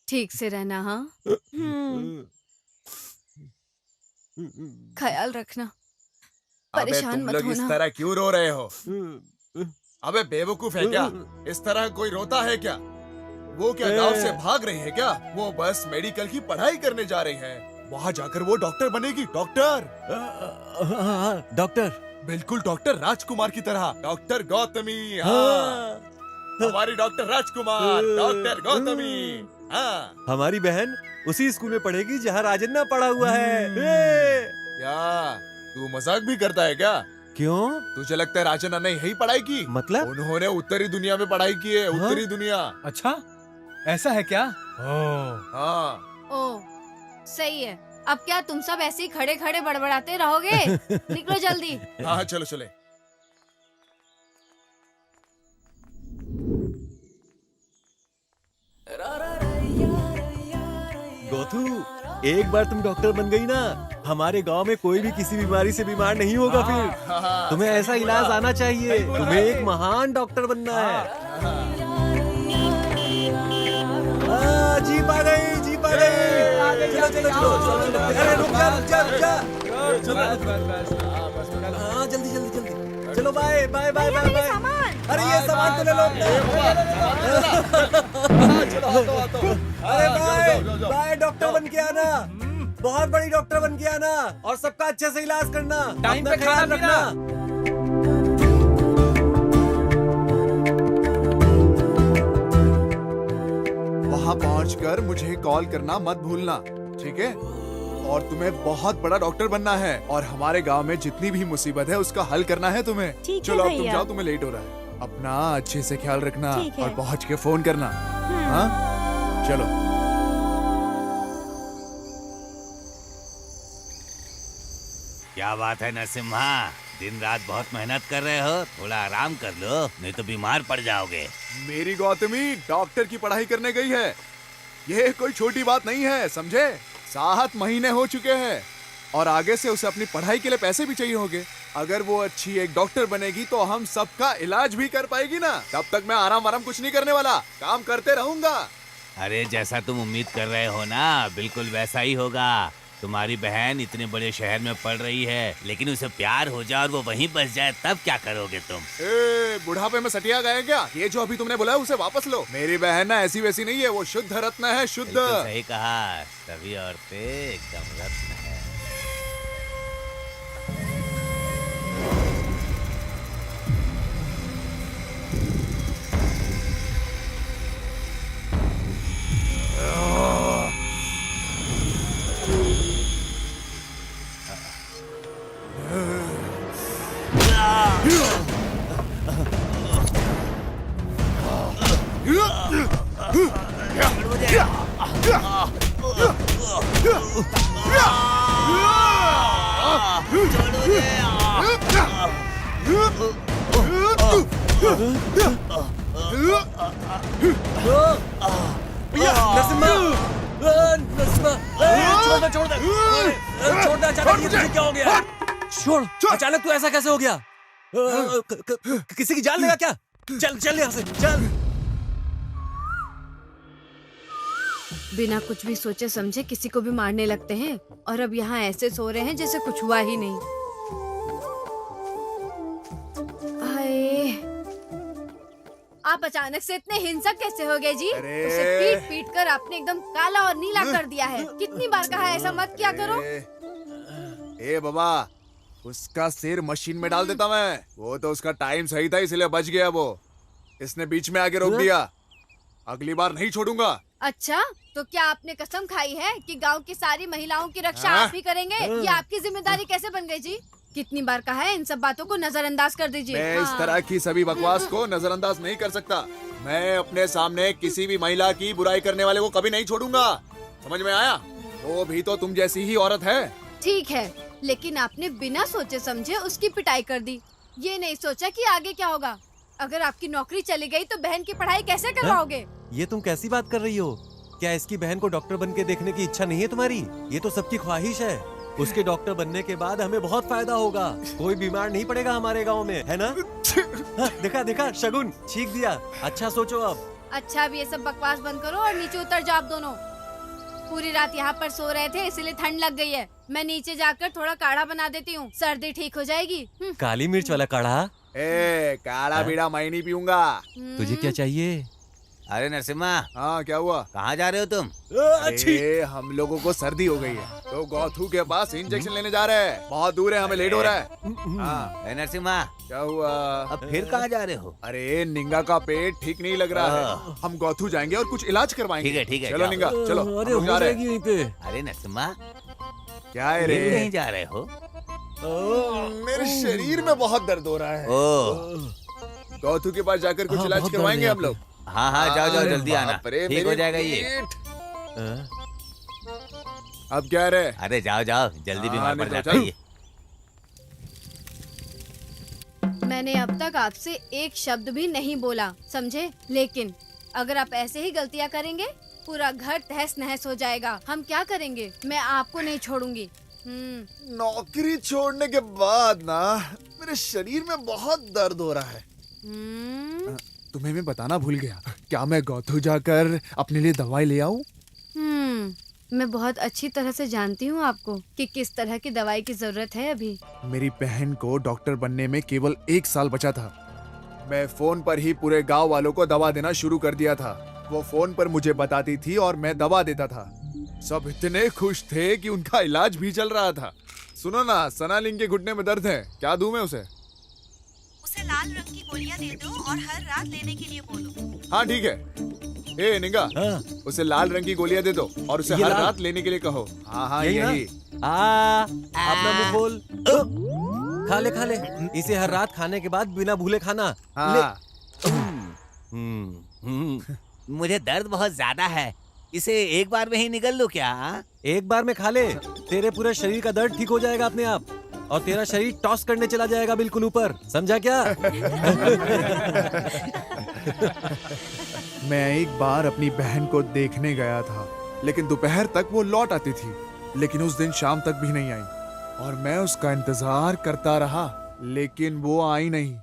ठीक से रहना, हाँ? ख्याल रखना, अबे परेशान तुम मत लोग इस होना। तरह क्यों रो रहे हो? अबे बेवकूफ है क्या? इस तरह कोई रोता है क्या? वो क्या गांव से भाग रही है क्या? वो बस मेडिकल की पढ़ाई करने जा रही है। वहाँ जाकर वो डॉक्टर बनेगी। Doctor, doctor. बिल्कुल डॉक्टर राजकुमार की तरह। डॉक्टर गौतमी, हाँ। हमारी डॉक्टर राजकुमार, डॉक्टर गौतमी, हाँ। हमारी बहन उसी स्कूल में पढ़ेगी जहाँ राजन्ना पढ़ा हुआ है। क्या तू मजाक भी करता है क्या? क्यों? तुझे लगता है राजन्ना ने यही पढ़ाई की? मतलब? उन्होंने उत्तरी दुनिया में पढ़ाई की है। उत्तरी दुनिया। अच्छा, ऐसा है क्या? हाँ। ओ, सही है। अब क्या तुम सब ऐसे ही खड़े खड़े बड़बड़ाते रहोगे? निकलो जल्दी। हाँ चलो चले। गोथू, एक बार तुम डॉक्टर बन गई ना, हमारे गांव में कोई भी किसी बीमारी से बीमार नहीं होगा फिर। तुम्हें ऐसा इलाज आना चाहिए। तुम्हें एक महान डॉक्टर बनना है। जीप आ गई, जीप आ गई। चलो चलो चलो। अरे रुक जा, रुक जा, रुक जा। हाँ जल्दी जल्दी जल्दी। चलो bye bye bye bye bye. अरे ये सामान तो ले लो। अरे बाय बाय, डॉक्टर बन के आना। बहुत बड़ी डॉक्टर बन के आना और सबका अच्छे से इलाज करना। टाइम पे अपना ख्याल खाना रखना। वहाँ पहुँचकर मुझे कॉल करना मत भूलना, ठीक है? और तुम्हें बहुत बड़ा डॉक्टर बनना है और हमारे गांव में जितनी भी मुसीबत है उसका हल करना है तुम्हें। ठीक है चलो अब तुम भैया। जाओ, तुम्हें लेट हो रहा है। अपना अच्छे से ख्याल रखना ठीक है। और पहुँच के फोन करना। हाँ चलो। क्या बात है नरसिम्हा, दिन रात बहुत मेहनत कर रहे हो। थोड़ा आराम कर लो, नहीं तो बीमार पड़ जाओगे। मेरी गौतमी डॉक्टर की पढ़ाई करने गई है। ये कोई छोटी बात नहीं है, समझे? 7 महीने हो चुके हैं और आगे से उसे अपनी पढ़ाई के लिए पैसे भी चाहिए होंगे। अगर वो अच्छी एक डॉक्टर बनेगी तो हम सबका इलाज भी कर पाएगी ना। तब तक मैं आराम कुछ नहीं करने वाला, काम करते रहूंगा। अरे जैसा तुम उम्मीद कर रहे हो ना, बिल्कुल वैसा ही होगा। तुम्हारी बहन इतने बड़े शहर में पढ़ रही है, लेकिन उसे प्यार हो जाए और वो वहीं बस जाए, तब क्या करोगे तुम? ए, बुढ़ापे में सटिया गए क्या? ये जो अभी तुमने बोला है उसे वापस लो। मेरी बहन ना ऐसी वैसी नहीं है, वो शुद्ध रत्न है, शुद्ध। बिल्कुल सही कहा, सभी औरतें एकदम रत्न है। छोड़, अचानक तू ऐसा कैसे हो गया? किसी की जान लेगा क्या? चल चल यहाँ से, चल। बिना कुछ भी सोचे समझे किसी को भी मारने लगते हैं और अब यहाँ ऐसे सो रहे हैं जैसे कुछ हुआ ही नहीं। हाय, आप अचानक से इतने हिंसक कैसे हो गए जी? उसे पीट पीट कर आपने एकदम काला और नीला कर दिया है। कितनी बार कहा है ऐसा मत किया करो। ए बाबा, उसका सिर मशीन में डाल देता मैं। वो तो उसका टाइम सही था इसलिए बच गया वो। इसने बीच में आके रोक दिया। अगली बार नहीं छोड़ूंगा। अच्छा, तो क्या आपने कसम खाई है कि गांव की सारी महिलाओं की रक्षा आप ही करेंगे? ये आपकी जिम्मेदारी कैसे बन गई जी? कितनी बार कहा है इन सब बातों को नजरअंदाज कर दीजिए। मैं इस तरह की सभी बकवास को नजरअंदाज नहीं कर सकता। मैं अपने सामने किसी भी महिला की बुराई करने वाले को कभी नहीं छोड़ूंगा। समझ में आया? वो भी तो तुम जैसी ही औरत है। ठीक है, लेकिन आपने बिना सोचे समझे उसकी पिटाई कर दी। ये नहीं सोचा कि आगे क्या होगा। अगर आपकी नौकरी चली गई तो बहन की पढ़ाई कैसे करवाओगे? ये तुम कैसी बात कर रही हो? क्या इसकी बहन को डॉक्टर बन के देखने की इच्छा नहीं है तुम्हारी? ये तो सबकी ख्वाहिश है। उसके डॉक्टर बनने के बाद हमें बहुत फायदा होगा। कोई बीमार नहीं पड़ेगा हमारे गांव में, है ना? हाँ, देखा देखा शगुन छींक दिया। अच्छा सोचो अब। अच्छा अब ये सब बकवास बंद करो और नीचे उतर जाओ आप दोनों। पूरी रात यहाँ पर सो रहे थे इसलिए ठंड लग गई है। मैं नीचे जाकर थोड़ा काढ़ा बना देती हूँ, सर्दी ठीक हो जाएगी। काली मिर्च वाला काढ़ा? काढ़ा बीड़ा मैं नहीं पीऊंगा। तुझे क्या चाहिए? अरे नरसिम्हा, हाँ क्या हुआ? कहाँ जा रहे हो तुम? अरे हम लोगों को सर्दी हो गई है तो गौथू के पास इंजेक्शन लेने जा रहे हैं। बहुत दूर है, हमें लेट हो रहा है। हाँ अरे नरसिम्हा, क्या हुआ? अब फिर कहाँ जा रहे हो? अरे निंगा का पेट ठीक नहीं लग रहा है, हम गौथू जाएंगे और कुछ इलाज करवाएंगे। ठीक है, चलो जाओ। निंगा चलो। अरे हम लोग जा हो रहे जाएगी यहीं पे। अरे नरसिम्हा, क्या है रे? कहीं जा रहे हो? मेरे शरीर में बहुत दर्द हो रहा है। ओह, गौथू के पास जाकर कुछ हाँ, इलाज बहुत दर्द करवाएंगे है हम लोग। हाँ हाँ, जाओ जाओ, अरे जल्दी आना, बाप रे, ठीक हो मेरी जाएगा ये। पीठ। अब क्या रे? अरे जाओ जाओ, जल्दी बीमार पड़ नहीं तो जाता चल। है ये। मैंने अब तक आपसे एक शब्द भी नहीं बोला, समझे? लेकिन अगर आप ऐसे ही गलतियाँ करेंगे पूरा घर तहस नहस हो जाएगा। हम क्या करेंगे? मैं आपको नहीं छोड़ूंगी। नौकरी छोड़ने के बाद ना मेरे शरीर में बहुत दर्द हो रहा है। तुम्हें मैं बताना भूल गया, क्या मैं गौथू जाकर अपने लिए दवाई ले आऊं? मैं बहुत अच्छी तरह से जानती हूँ आपको कि किस तरह की दवाई की जरूरत है अभी। मेरी बहन को डॉक्टर बनने में केवल 1 साल बचा था। मैं फोन पर ही पूरे गांव वालों को दवा देना शुरू कर दिया था। वो फोन पर मुझे बताती थी और मैं दवा देता था। सब इतने खुश थे कि उनका इलाज भी चल रहा था। सुनो ना, सनालिंग के घुटने में दर्द है, क्या दूं मैं उसे? उसे लाल रंग की गोलियां दे दो और हर रात लेने के लिए बोलो। हाँ ठीक है। ए निंगा, उसे लाल रंग की गोलियां दे दो और उसे हर रात लेने के लिए कहो। हाँ हाँ यही। अपना मुंह खोल। खा ले खा ले, इसे हर रात खाने के बाद बिना भूले खाना। हाँ। मुझे दर्द बहुत ज्यादा है, इसे एक बार में ही निकल लो क्या? एक बार में खा ले, तेरे पूरे शरीर का दर्द ठीक हो जाएगा अपने आप और तेरा शरीर टॉस करने चला जाएगा बिल्कुल ऊपर, समझा क्या? मैं एक बार अपनी बहन को देखने गया था, लेकिन दोपहर तक वो लौट आती थी, लेकिन उस दिन शाम तक भी नहीं आई और मैं उसका इंतजार करता रहा, लेकिन वो आई नहीं।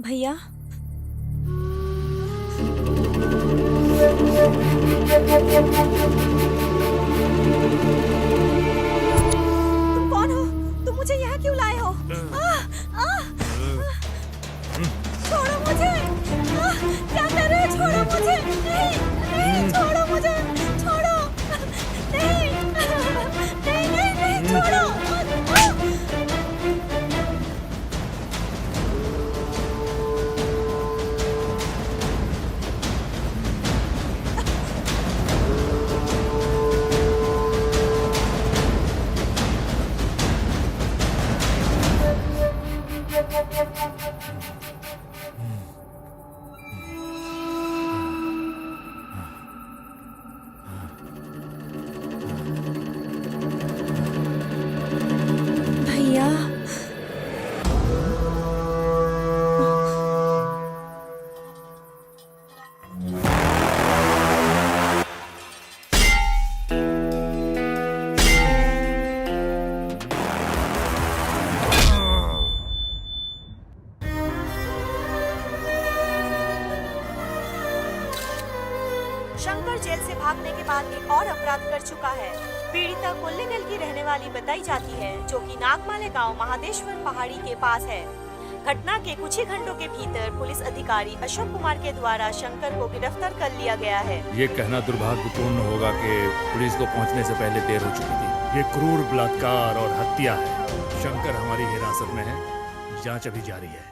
भैया, तुम कौन हो? तुम मुझे यहाँ क्यों लाए हो? छोड़ो मुझे! क्या कर रहे हो? छोड़ो मुझे! नहीं, नहीं, छोड़ो मुझे! छोड़ो! नहीं, नहीं, नहीं, नहीं, छोड़ो! भैया, शंकर जेल से भागने के बाद एक और अपराध कर चुका है। पीड़िता कोल्लेगल की रहने वाली बताई जाती है, जो कि नागमाले गांव महादेश्वर पहाड़ी के पास है। घटना के कुछ ही घंटों के भीतर पुलिस अधिकारी अशोक कुमार के द्वारा शंकर को गिरफ्तार कर लिया गया है। ये कहना दुर्भाग्यपूर्ण होगा कि पुलिस को पहुंचने से पहले देर हो चुकी थी। ये क्रूर बलात्कार और हत्या है। शंकर हमारी हिरासत में है, जांच अभी जारी है।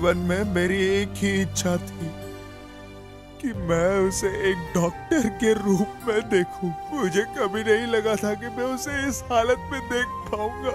जीवन में मेरी एक ही इच्छा थी कि मैं उसे एक डॉक्टर के रूप में देखूं। मुझे कभी नहीं लगा था कि मैं उसे इस हालत में देख पाऊंगा।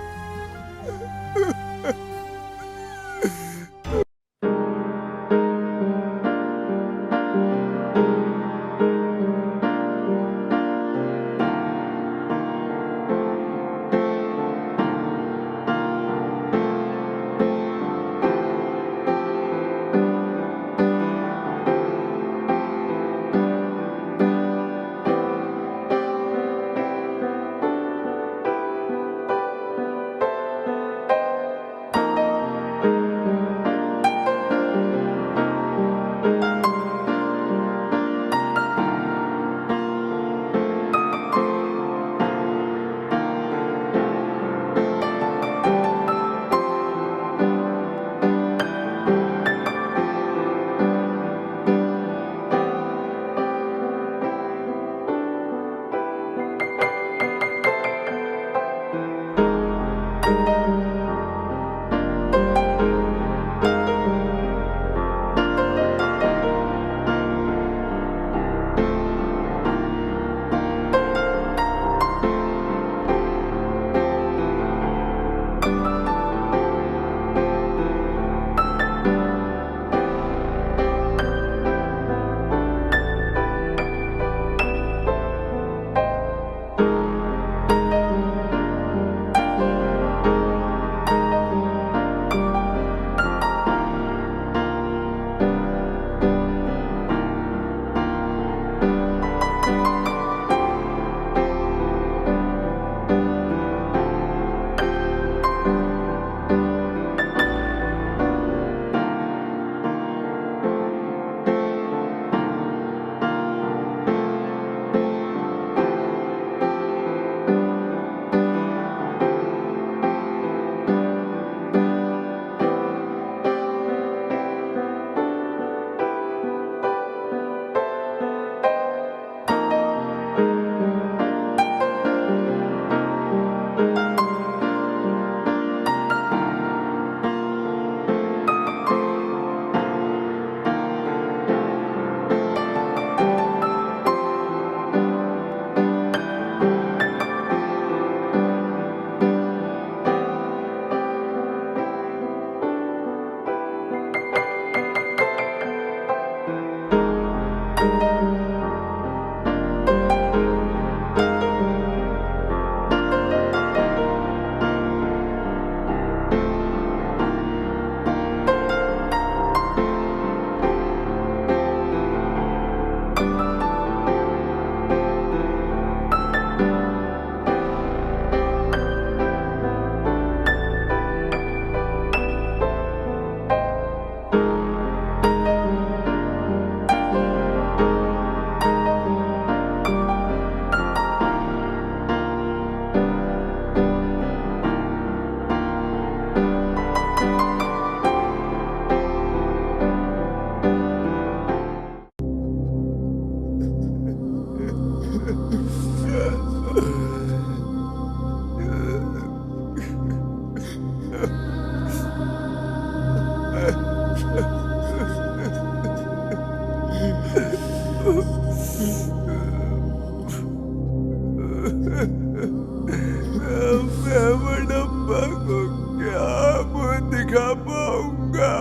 मैं बड़प्पा को क्या मुंह दिखा पाऊंगा?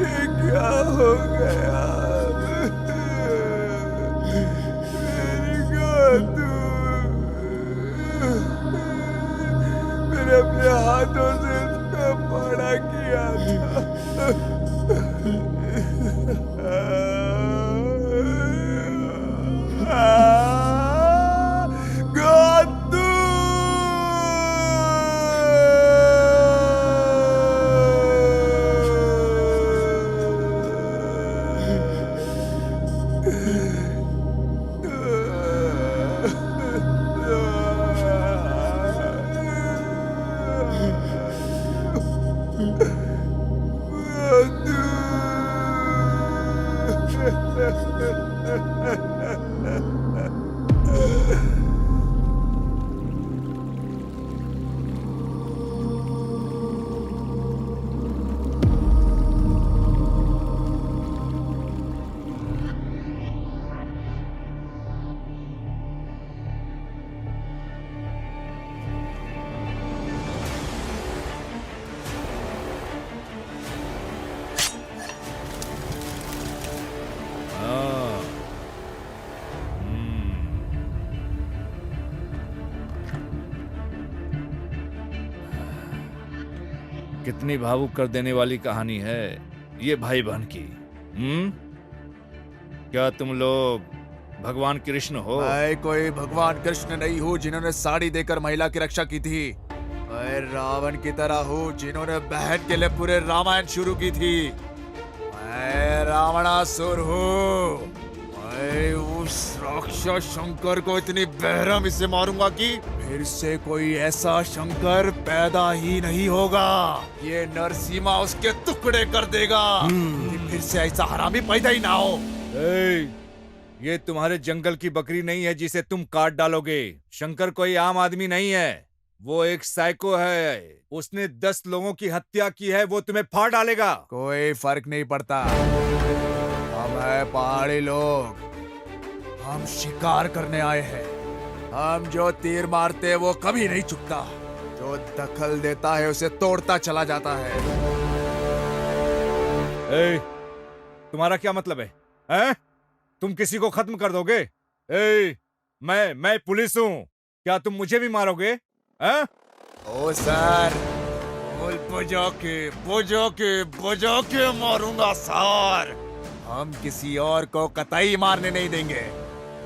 ये क्या हो गया? मेरी गातू, मैंने अपने हाथों से इसका बड़ा किया था। गातू! कितनी भावुक कर देने वाली कहानी है ये भाई बहन की। क्या तुम लोग भगवान कृष्ण हो? मैं कोई भगवान कृष्ण नहीं हूँ जिन्होंने साड़ी देकर महिला की रक्षा की थी। मैं रावण की तरह हूँ जिन्होंने बहन के लिए पूरे रामायण शुरू की थी। मैं रावणासुर हूँ। मैं उस राक्षस शंकर को इतनी बेरहमी से मारूंगा कि फिर से कोई ऐसा शंकर पैदा ही नहीं होगा। ये नरसिम्हा उसके टुकड़े कर देगा कि फिर से ऐसा हरामी पैदा ही ना हो। ये तुम्हारे जंगल की बकरी नहीं है जिसे तुम काट डालोगे। शंकर कोई आम आदमी नहीं है, वो एक साइको है। उसने 10 लोगों की हत्या की है, वो तुम्हें फाड़ डालेगा। कोई फर्क नहीं पड़ता। हम है पहाड़ी लोग, हम शिकार करने आए हैं। हम जो तीर मारते हैं वो कभी नहीं चुकता। जो दखल देता है उसे तोड़ता चला जाता है। तुम्हारा क्या मतलब है? हैं? तुम किसी को खत्म कर दोगे? मैं पुलिस हूँ, क्या तुम मुझे भी मारोगे? हैं? ओ सर, बुझो के मारूंगा सर। हम किसी और को कतई मारने नहीं देंगे।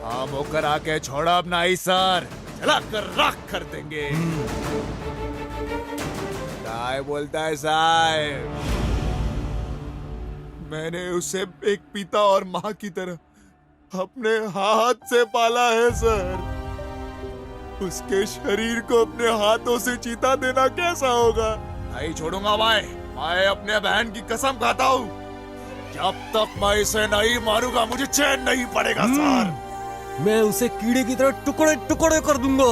हम होकर आके छोड़ा अब नहीं सर, चला कर राख कर देंगे। क्या बोलता है साहब? मैंने उसे एक पिता और माँ की तरह अपने हाथ से पाला है सर। उसके शरीर को अपने हाथों से चीता देना कैसा होगा? नहीं छोड़ूंगा मैं अपने बहन की कसम खाता हूँ। जब तक मैं इसे नहीं मारूंगा मुझे चैन नहीं पड़ेगा सर। मैं उसे कीड़े की तरह टुकड़े टुकड़े कर दूंगा।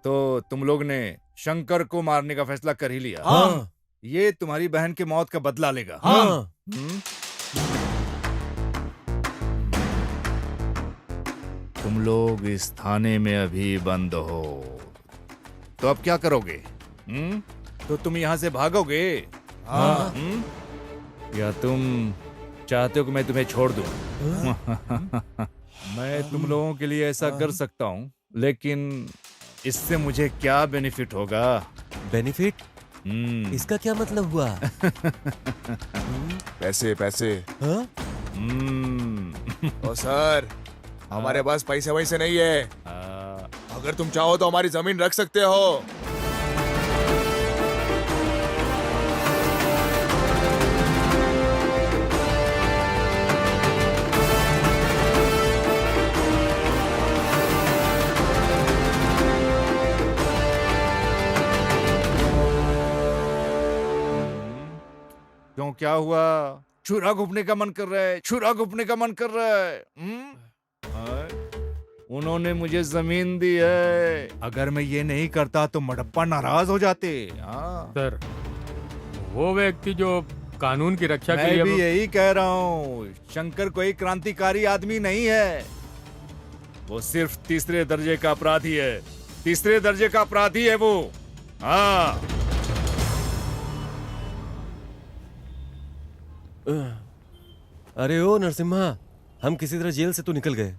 तो तुम लोग ने शंकर को मारने का फैसला कर ही लिया। हाँ। ये तुम्हारी बहन के मौत का बदला लेगा। हाँ। तुम लोग इस थाने में अभी बंद हो, तो अब क्या करोगे? तो तुम यहाँ से भागोगे? हाँ। या तुम चाहते हो कि मैं तुम्हें छोड़ दूं? मैं तुम लोगों के लिए ऐसा कर सकता हूँ, लेकिन इससे मुझे क्या बेनिफिट होगा? बेनिफिट? इसका क्या मतलब हुआ? पैसे पैसे। हाँ? ओ सर, हमारे पास पैसे वैसे नहीं है। अगर तुम चाहो तो हमारी जमीन रख सकते हो। क्यों, क्या हुआ? छुरा घुपने का मन कर रहा है? छुरा घुपने का मन कर रहा है? उन्होंने मुझे जमीन दी है। अगर मैं ये नहीं करता तो मडप्पा नाराज हो जाते। सर, वो व्यक्ति जो कानून की रक्षा के लिए, मैं भी यही कह रहा हूँ। शंकर कोई क्रांतिकारी आदमी नहीं है, वो सिर्फ तीसरे दर्जे का अपराधी है। तीसरे दर्जे का अपराधी है वो। हाँ। अरे ओ नरसिम्हा, हम किसी तरह जेल से तो निकल गए,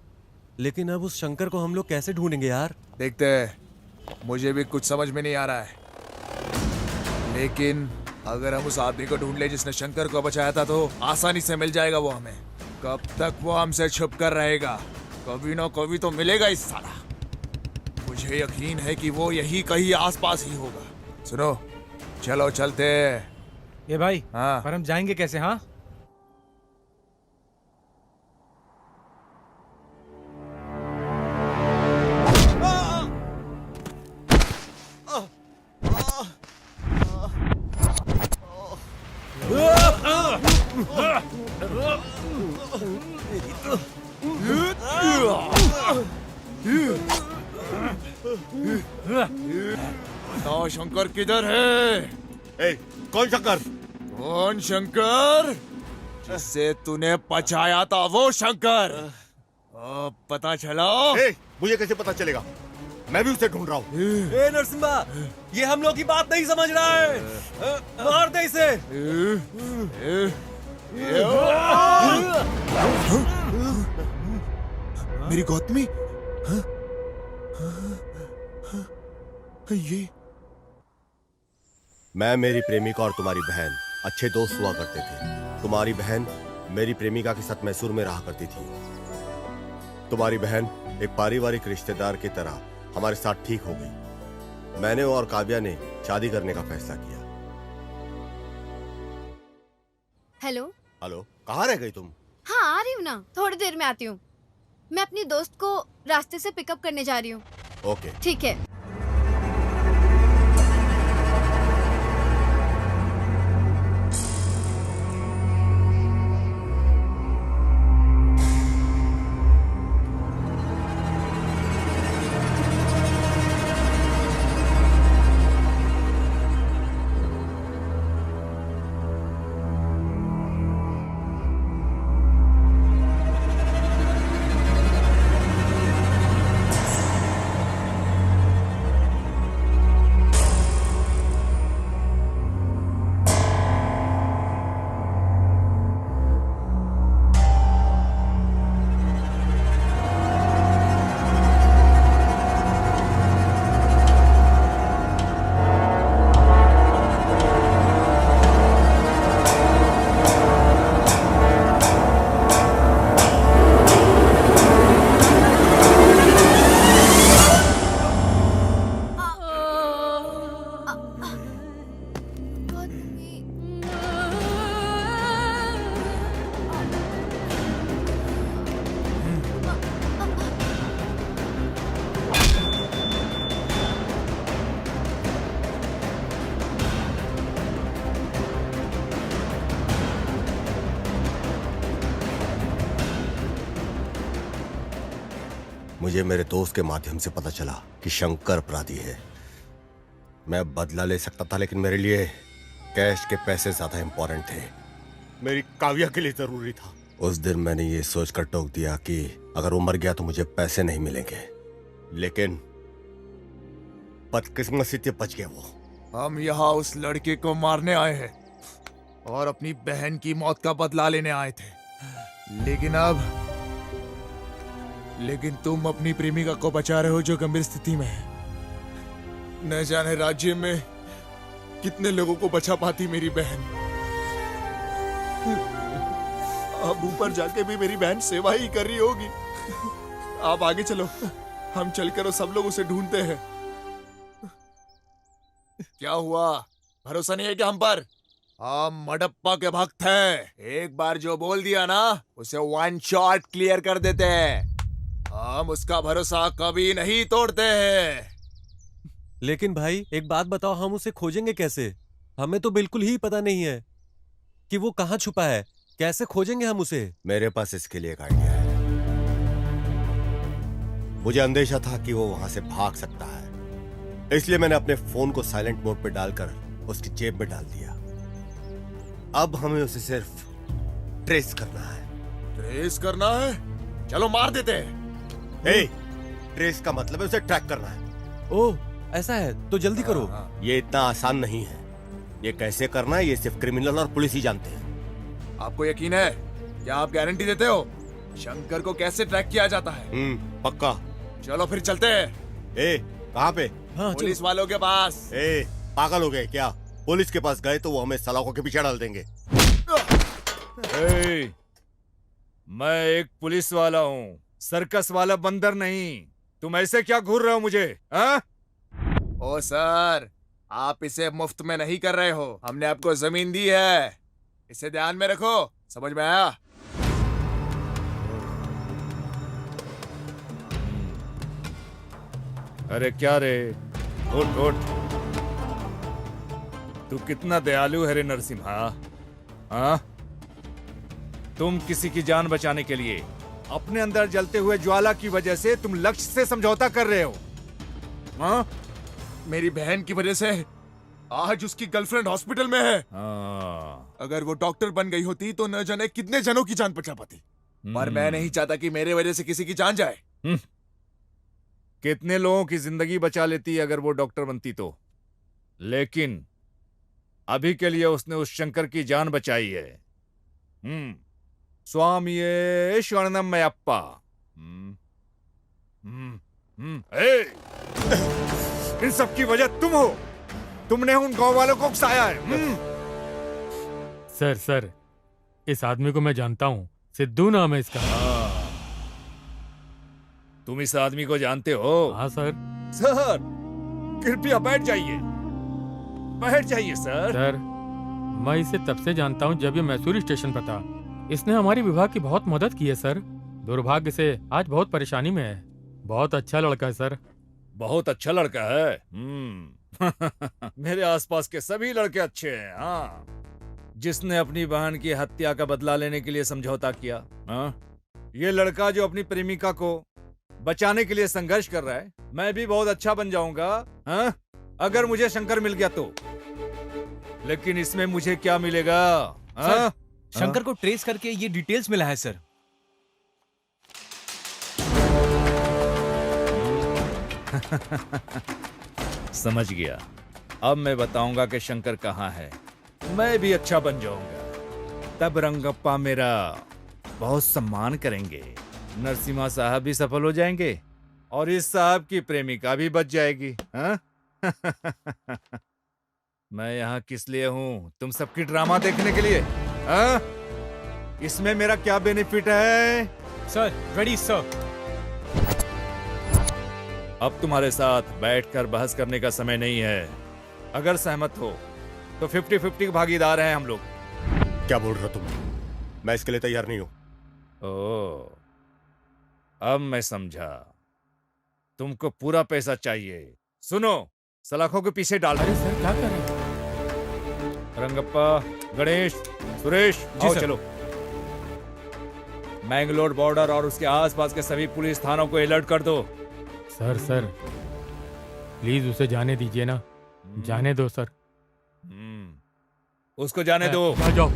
लेकिन अब उस शंकर को हम लोग कैसे ढूंढेंगे यार? देखते हैं, मुझे भी कुछ समझ में नहीं आ रहा है। लेकिन अगर हम उस आदमी को ढूंढ ले जिसने शंकर को बचाया था तो आसानी से मिल जाएगा वो हमें। कब तक वो हमसे छुप कर रहेगा? कभी ना कभी तो मिलेगा इस साला। मुझे यकीन है कि वो यही कहीं आसपास ही होगा। सुनो, चलो चलते। ये भाई, हाँ। पर हम जाएंगे कैसे? हाँ, बताओ शंकर किधर है? कौन शंकर? कौन शंकर? जिससे तूने बचाया था वो शंकर। पता चला? मुझे कैसे पता चलेगा? मैं भी उसे ढूंढ रहा हूँ। ए नरसिम्हा, ये हम लोग की बात नहीं समझ रहा है। मार दे इसे। मेरी गौतमी? ये मैं, मेरी प्रेमिका और तुम्हारी बहन अच्छे दोस्त हुआ करते थे। तुम्हारी बहन मेरी प्रेमिका के साथ मैसूर में रहा करती थी। तुम्हारी बहन एक पारिवारिक रिश्तेदार की तरह हमारे साथ ठीक हो गई। मैंने और काव्या ने शादी करने का फैसला किया। हेलो। हेलो, कहाँ रह गई तुम? हाँ आ रही हूँ ना, थोड़ी देर में आती हूँ। मैं अपनी दोस्त को रास्ते से पिकअप करने जा रही हूँ। ओके। ठीक है। मुझे मेरे दोस्त के माध्यम से पता चला कि शंकर अपराधी है। मैं बदला ले सकता था, लेकिन मेरे लिए कैश के पैसे ज्यादा इंपॉर्टेंट थे। मेरी काव्या के लिए जरूरी था। उस दिन मैंने ये सोचकर टोक दिया कि अगर वो मर गया तो मुझे पैसे नहीं मिलेंगे, लेकिन बदकिस्मत से बच गया वो। हम यहाँ उस लड़के को मारने आए हैं और अपनी बहन की मौत का बदला लेने आए थे, लेकिन तुम अपनी प्रेमिका को बचा रहे हो जो गंभीर स्थिति में है। न जाने राज्य में कितने लोगों को बचा पाती मेरी बहन। अब ऊपर जाके भी मेरी बहन सेवा ही कर रही होगी। आप आगे चलो, हम चलकर सब लोग उसे ढूंढते हैं। क्या हुआ, भरोसा नहीं है क्या हम पर? हम मडप्पा के भक्त हैं। एक बार जो बोल दिया ना, उसे वन शॉट क्लियर कर देते हैं। हम उसका भरोसा कभी नहीं तोड़ते हैं। लेकिन भाई एक बात बताओ, हम उसे खोजेंगे कैसे? हमें तो बिल्कुल ही पता नहीं है कि वो कहाँ छुपा है। कैसे खोजेंगे हम उसे? मेरे पास इसके लिए एक आइडिया है। मुझे अंदेशा था कि वो वहां से भाग सकता है, इसलिए मैंने अपने फोन को साइलेंट मोड पे डालकर उसकी जेब में डाल दिया। अब हमें उसे सिर्फ ट्रेस करना है। ट्रेस करना है? चलो मार देते हैं। ट्रेस का मतलब है उसे ट्रैक करना है। ओह ऐसा है तो जल्दी करो। ये इतना आसान नहीं है। ये कैसे करना है ये सिर्फ क्रिमिनल और पुलिस ही जानते हैं। आपको यकीन है? क्या आप गारंटी देते हो शंकर को कैसे ट्रैक किया जाता है? पक्का। चलो फिर चलते हैं। कहाँ पे? पुलिस वालों के पास। पागल हो गए क्या? पुलिस के पास गए तो वो हमें सलाखों के पीछे डाल देंगे। मैं एक पुलिस वाला हूँ, सर्कस वाला बंदर नहीं। तुम ऐसे क्या घूर रहे हो मुझे? ओ सर, आप इसे मुफ्त में नहीं कर रहे हो। हमने आपको जमीन दी है, इसे ध्यान में रखो। समझ में आया? अरे क्या रे, उठ उठ। तू कितना दयालु है रे नरसिम्हा। हाँ, तुम किसी की जान बचाने के लिए अपने अंदर जलते हुए ज्वाला की वजह से तुम लक्ष्य से समझौता कर रहे हो। हाँ? मेरी बहन की वजह से आज उसकी गर्लफ्रेंड हॉस्पिटल में है। हाँ। अगर वो डॉक्टर बन गई होती तो न जाने कितने जनों की जान बचा पाती। पर मैं नहीं चाहता कि मेरे वजह से किसी की जान जाए। कितने लोगों की जिंदगी बचा लेती अगर वो डॉक्टर बनती तो। लेकिन अभी के लिए उसने उस शंकर की जान बचाई है। स्वामीये शरणमयप्पा। इन सब की वजह तुम हो। तुमने उन गांव वालों को उकसाया है। सर इस आदमी को मैं जानता हूँ, सिद्धू नाम है इसका। तुम इस आदमी को जानते हो? हाँ सर। सर कृपया बैठ जाइए, बैठ जाइए सर। सर मैं इसे तब से जानता हूँ जब ये मैसूर स्टेशन पर था। इसने हमारी विभाग की बहुत मदद की है सर। दुर्भाग्य से आज बहुत परेशानी में है। बहुत अच्छा लड़का है सर। बहुत अच्छा लड़का है। मेरे आसपास के सभी लड़के अच्छे हैं। हाँ, जिसने अपनी बहन की हत्या का बदला लेने के लिए समझौता किया। हाँ, ये लड़का जो अपनी प्रेमिका को बचाने के लिए संघर्ष कर रहा है। मैं भी बहुत अच्छा बन जाऊंगा, हाँ? अगर मुझे शंकर मिल गया तो। लेकिन इसमें मुझे क्या मिलेगा? हाँ? शंकर को ट्रेस करके ये डिटेल्स मिला है सर। समझ गया। अब मैं बताऊंगा कि शंकर कहाँ है। मैं भी अच्छा बन जाऊंगा, तब रंगप्पा मेरा बहुत सम्मान करेंगे। नरसिम्हा साहब भी सफल हो जाएंगे और इस साहब की प्रेमिका भी बच जाएगी। हाँ? मैं यहाँ किस लिए हूँ? तुम सबकी ड्रामा देखने के लिए? हाँ? इसमें मेरा क्या बेनिफिट है? Sir ready sir. अब तुम्हारे साथ बैठकर बहस करने का समय नहीं है। अगर सहमत हो तो 50-50 भागीदार हैं हम लोग। क्या बोल रहे हो तुम? मैं इसके लिए तैयार नहीं हूं। ओह, अब मैं समझा। तुमको पूरा पैसा चाहिए। सुनो, सलाखों के पीछे डाल दो। अरे सर क्या कर रहे हैं? रंगप्पा, गणेश, सुरेश, आओ चलो। मैंगलोर बॉर्डर और उसके आसपास के सभी पुलिस थानों को अलर्ट कर दो। सर प्लीज उसे जाने दीजिए ना। जाने दो सर। उसको जाने दो। आ जाओ।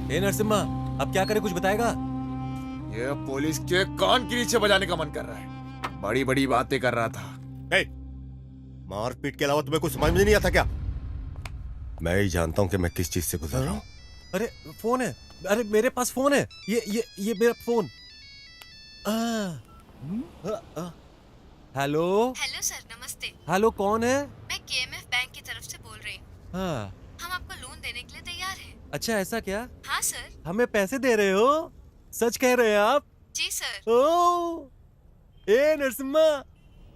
ए नरसिम्हा, अब क्या करे, कुछ बताएगा? ये पुलिस के कान के नीचे बजाने का मन कर रहा है। बड़ी बड़ी बातें कर रहा था। मारपीट के अलावा तुम्हें कुछ समझ में नहीं आता क्या? मैं ही जानता हूं कि मैं किस चीज से गुजर रहा हूं। अरे फोन है। अरे मेरे पास फोन है। ये मेरा फोन। हेलो। हेलो सर, नमस्ते। हेलो, कौन है? मैं केएमएफ बैंक की तरफ से बोल रही हूँ। हाँ। हम आपको लोन देने के लिए तैयार हैं। अच्छा, ऐसा क्या? हाँ सर। हमें पैसे दे रहे हो? सच कह रहे हैं आप? जी सर। ओ, ए नरसिम्हा,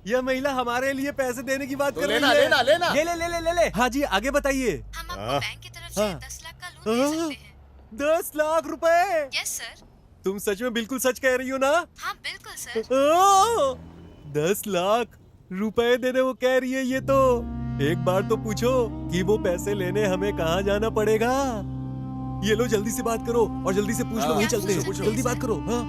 यह महिला हमारे लिए पैसे देने की बात कर रही है। लेना लेना। ले। हाँ जी, आगे बताइए। हम आपको बैंक की तरफ से 10 लाख का लोन दे सकते हैं। 10 लाख रुपए? Yes sir. तुम सच में बिल्कुल सच कह रही हो ना? हाँ बिल्कुल सर। 10 लाख रुपए देने वो कह रही है। ये तो एक बार तो पूछो कि वो पैसे लेने हमें कहाँ जाना पड़ेगा। ये लो, जल्दी से बात करो और जल्दी से पूछ लो। वहीं चलते हैं। जल्दी बात करो। हाँ,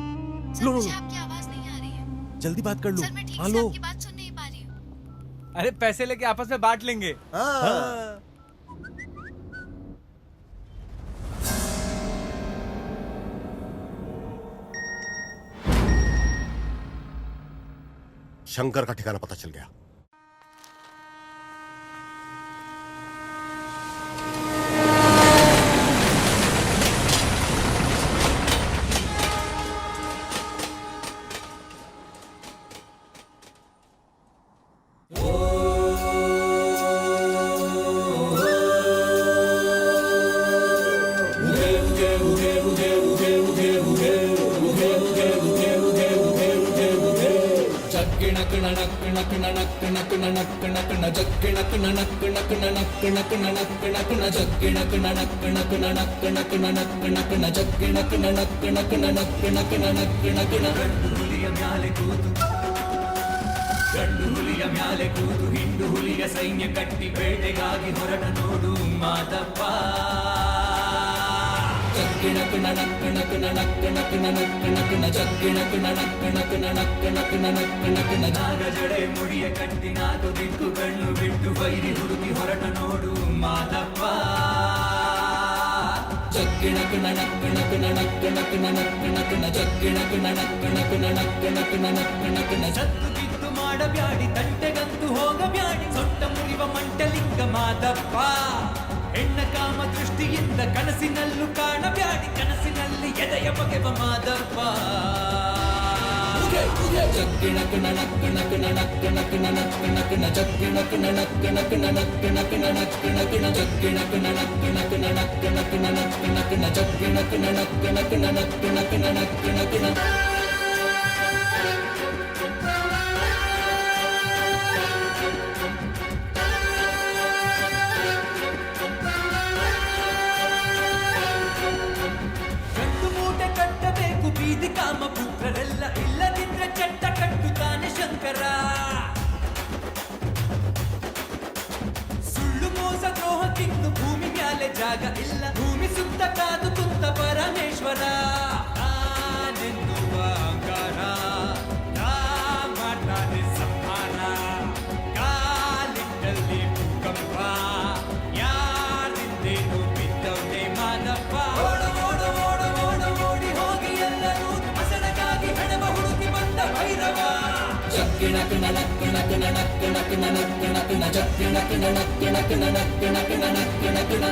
लो। मुझे आपकी आवाज नहीं आ रही है। जल्दी बात कर लो। सर मैं ठीक हाँ, से लो। आपकी बात सुन नहीं पा रही हूँ। अरे पैसे लेके आपस में बांट लेंगे। हाँ। शंकर का ठिकाना पता चल गया। ಗಂಡು ಹುಲಿಯ ಮ್ಯಾಲೆ ಕೂತು ಹಿಂಡು ಹುಲಿಯ ಸೈನ್ಯ ಕಟ್ಟಿ ಬೇಟೆಗಾಗಿ ಹೊರಟ ನೋಡು ಮಾದಪ್ಪ. ಜಗ್ಗಿಣಕ್ ನಣಕ್ ನಕ್ ನಣಕ್ ನಕ್ ನಣಕ್ ನಕ್ ನ ಜಗ್ಗಿಣಕ್ ನಣಕ್ ನಕ್ ನಣಕ್ ನಕ್ ನಣಕ್ ನಕ್ ನ ನಾಗ ಜಡೆ ಮುಡಿಯ ಕಟ್ಟಿ ನಾಲ್ಕು ದಿಕ್ಕು ಕಣ್ಣು ಬಿಟ್ಟು ಬೈರಿ ಹುಡುಕಿ ಹೊರಟ ನೋಡು ಮಾದಪ್ಪ. ಜಗ್ಗಿಣಕ್ ನಣಕ್ ನಕ್ ನಣಕ್ ನಕ್ ನಣಕ್ ನಕ್ ನ ಜಗ್ಗಿಣಕ್ ನಣಕ್ ನಕ್ ನಣಕ್ ನಕ್ ನಣಕ್ ನಕ್ ನ ಜತ್ತು ಕಿತ್ತು ಮಾಡಬ್ಯಾಡಿ ತಂಟೆಗಂತೂ ಹೋಗಬ್ಯಾಡಿ ಸೊಟ್ಟ ಮುರಿವ ಮಂಟಲಿಂಗ ಮಾದಪ್ಪ. ಹೆಣ್ಣ ಕಾಮ ದೃಷ್ಟಿಯಿಂದ ಕನಸಿನಲ್ಲೂ ಕಾಣಬ್ಯಾಡಿ ಕನಸಿನಲ್ಲಿ ಎದೆಯ ಬಗೆವ ಮಾದಪ್ಪ ಜಗ್ಗಿಣ ಕಣ ನಕ್ಕಣ ಕಣ ನಕ್ಕಣ ಕಣ ನಕ್ಕಣ ಕಣ ಜಗ್ಗಿಣ ಕಣ ನಕ್ಕಣ ಕಣ ನಕ್ಕಣ ಕಣ ನಕ್ಕಣ ಕಣ ಜಗ್ಗಿಣ ಕಣ ನಕ್ಕಣ ಕಣ ನಕ್ಕಣ ಕಣ ನಕ್ಕಣ ಕಣ ಜಗ್ಗಿಣ ಕಣ ನಕ್ಕಣ ಕಣ ನಕ್ಕಣ ಕಣ ನಕ್ಕಣ ಕಣ ಬೀದಿ ಕಾಮ ಪುತ್ರರೆಲ್ಲ ಇಲ್ಲದಿದ್ರೆ ಚಟ್ಟ ಕಟ್ಟುತ್ತಾನೆ ಶಂಕರ ಸುಳ್ಳು ಮೋಸ ದ್ರೋಹಕ್ಕಿಂದು ಭೂಮಿ ಮ್ಯಾಲೆ ಜಾಗ ಇಲ್ಲ ಭೂಮಿ ಸುತ್ತ ಕಾದು ಕುಂತ ಪರಮೇಶ್ವರ ನಾನೆನ್ನುವ ಅಂಗಾರ ನಾ ಮಾಡ್ತಾನೆ ಸಂಹಾರ ಕಾಲಿಟ್ಟಲ್ಲಿ ಭೂಕಂಪ ಯಾರಿಂದೇನು ಬಿದ್ದವನೇ ಮಾದಪ್ಪ ಓಡು ಓಡು ಓಡು ಓಡು ಓಡಿ ಹೋಗಿ ಎಲ್ಲರೂ ಹಸನಗಾಗಿ ಹೆಣವ ಹುಡುಕಿ ಬಂದ ಭೈರವ ಜಗ್ಗಿಣ ಕಣ ನಕ್ಕಣ ಕಣ ನಕ್ಕಣ ಕಣ ನಕ್ಕಣ ಕಣ ಜಗ್ಗಿಣ ಕಣ ನಕ್ಕಣ ಕಣ ನಕ್ಕಣ ಕಣ ನಕ್ಕಣ ಕಣ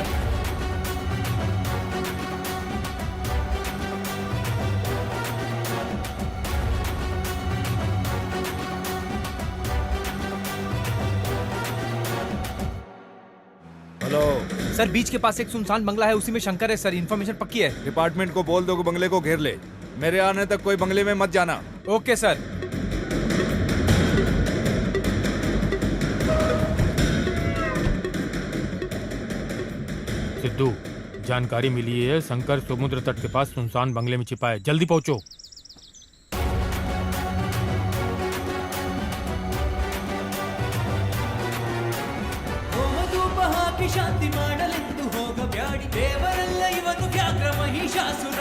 हेलो सर बीच के पास एक सुनसान बंगला है, उसी में शंकर है सर। इन्फॉर्मेशन पक्की है। डिपार्टमेंट को बोल दो कि बंगले को घेर ले। मेरे आने तक कोई बंगले में मत जाना। Okay sir. सिद्धू, जानकारी मिली है शंकर समुद्र तट के पास सुनसान बंगले में छिपा है, जल्दी पहुंचो। ಹೋಮಧೂಪ ಹಾಕಿ ಶಾಂತಿ ಮಾಡಲೆಂದು ಹೋಗಬ್ಯಾಡಿ ದೇವರೆಲ್ಲ ಇವನು ವ್ಯಾಘ್ರ ಮಹಿಷಾಸುರ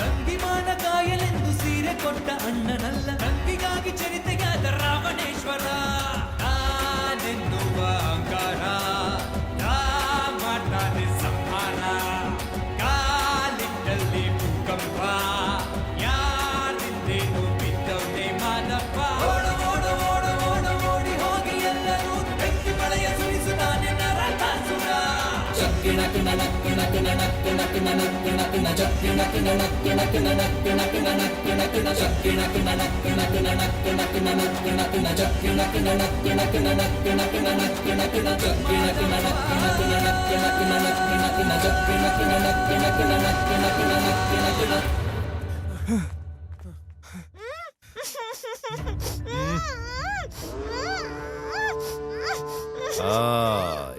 ತಂಗಿಮಾನ ಕಾಯಲೆಂದು ಸೀರೆ ಕೊಟ್ಟ ಅಣ್ಣನಲ್ಲ ತಂಗಿಗಾಗಿ ಚರಿತೆಗಾದ ರಾವಣೇಶ್ವರ ನಾನೆನ್ನುವ ಅಂಗಾರ ನಾ ಮಾಡ್ತಾನೆ ಸಂಹಾರ ಕಾಲಿಟ್ಟಲ್ಲಿ ಭೂಕಂಪ ಯಾರಿಂದೇನು ಬಿದ್ದವನೇ ಮಾದಪ್ಪ ಓಡು ಓಡು ಓಡು ಓಡು ಓಡಿ ಹೋಗಿ ಎಲ್ಲರೂ ಬೆಂಕಿ ಮಳೆಯ ಸುರಿಸುತ್ತಾನೆ ನರಕಾಸುರ ಜಗ್ಗಿಣ ಕಣ ನಕ್ಕಣ ಕಣ ನಕ್ಕಣ ಕಣ ನಕ್ಕಣ ಕಣ ಜಗ್ಗಿಣ ಕಣ ನಕ್ಕಣ ಕಣ ನಕ್ಕಣ ಕಣ ನಕ್ಕಣ ಕಣ ಜಗ್ಗಿಣ ಕಣ ನಕ್ಕಣ ಕಣ ನಕ್ಕಣ ಕಣ ನಕ್ಕಣ ಕಣ ಜಗ್ಗಿಣ ಕಣ ನಕ್ಕಣ ಕಣ ನಕ್ಕಣ ಕಣ ನಕ್ಕಣ ಕಣ ಜಗ್ಗಿಣ ಕಣ ನಕ್ಕಣ ಕಣ ನಕ್ಕಣ ಕಣ ನಕ್ಕಣ ಕಣ ಜಗ್ಗಿಣ ಕಣ ನಕ್ಕಣ ಕಣ ನಕ್ಕಣ ಕಣ ನಕ್ಕಣ ಕಣ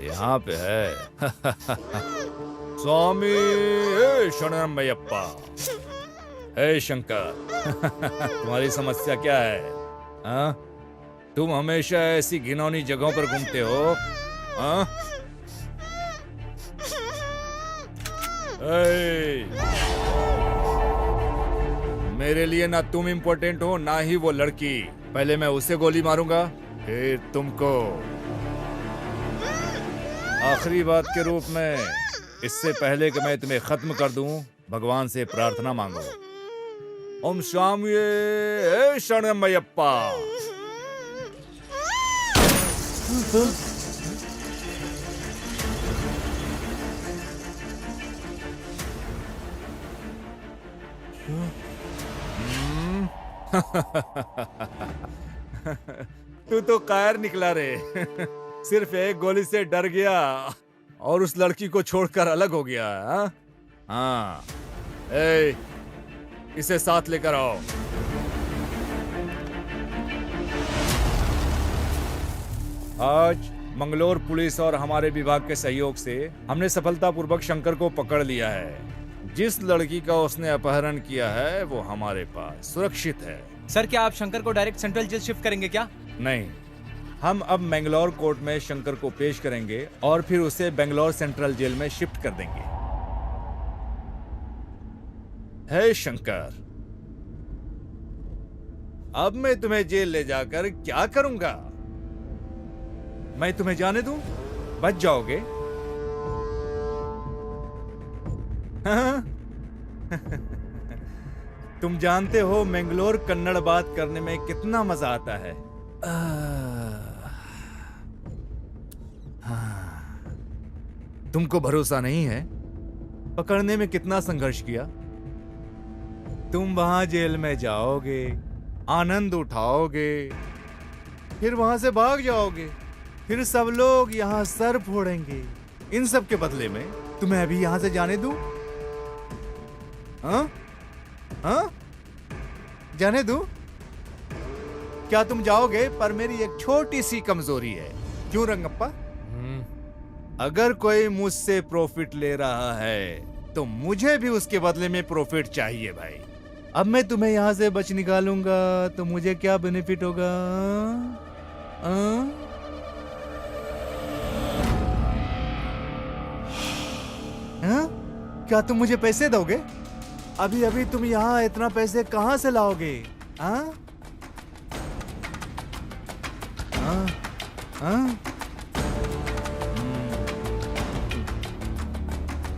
यहाँ पे है। स्वामी शरणमयप्पा। हे शंकर, तुम्हारी समस्या क्या है? हाँ? तुम हमेशा ऐसी घिनौनी जगहों पर घूमते हो। हाँ? मेरे लिए ना तुम इम्पोर्टेंट हो ना ही वो लड़की। पहले मैं उसे गोली मारूंगा, फिर तुमको। आखिरी बात के रूप में, इससे पहले कि मैं तुम्हें खत्म कर दूं, भगवान से प्रार्थना मांगो। ओम स्वामी शरणमयप्पा। तू तो कायर निकला रे। सिर्फ एक गोली से डर गया और उस लड़की को छोड़कर अलग हो गया। हाँ, इसे साथ लेकर आओ। आज मंगलोर पुलिस और हमारे विभाग के सहयोग से हमने सफलतापूर्वक शंकर को पकड़ लिया है। जिस लड़की का उसने अपहरण किया है वो हमारे पास सुरक्षित है। सर क्या आप शंकर को डायरेक्ट सेंट्रल जेल शिफ्ट करेंगे क्या? नहीं, हम अब मैंगलोर कोर्ट में शंकर को पेश करेंगे और फिर उसे बेंगलोर सेंट्रल जेल में शिफ्ट कर देंगे। हे शंकर, अब मैं तुम्हें जेल ले जाकर क्या करूंगा? मैं तुम्हें जाने दूं? बच जाओगे? हाँ? तुम जानते हो मैंगलोर कन्नड़ बात करने में कितना मजा आता है। तुमको भरोसा नहीं है? पकड़ने में कितना संघर्ष किया। तुम वहां जेल में जाओगे, आनंद उठाओगे, फिर वहां से भाग जाओगे, फिर सब लोग यहाँ सर फोड़ेंगे। इन सब के बदले में तुम्हें अभी यहाँ से जाने दूं? हाँ? हाँ? जाने दूं? क्या तुम जाओगे? पर मेरी एक छोटी सी कमजोरी है। क्यों रंगप्पा? अगर कोई मुझसे प्रॉफिट ले रहा है तो मुझे भी उसके बदले में प्रॉफिट चाहिए भाई। अब मैं तुम्हें यहां से बच निकालूंगा तो मुझे क्या बेनिफिट होगा? क्या तुम मुझे पैसे दोगे? अभी अभी तुम यहाँ इतना पैसे कहां से लाओगे?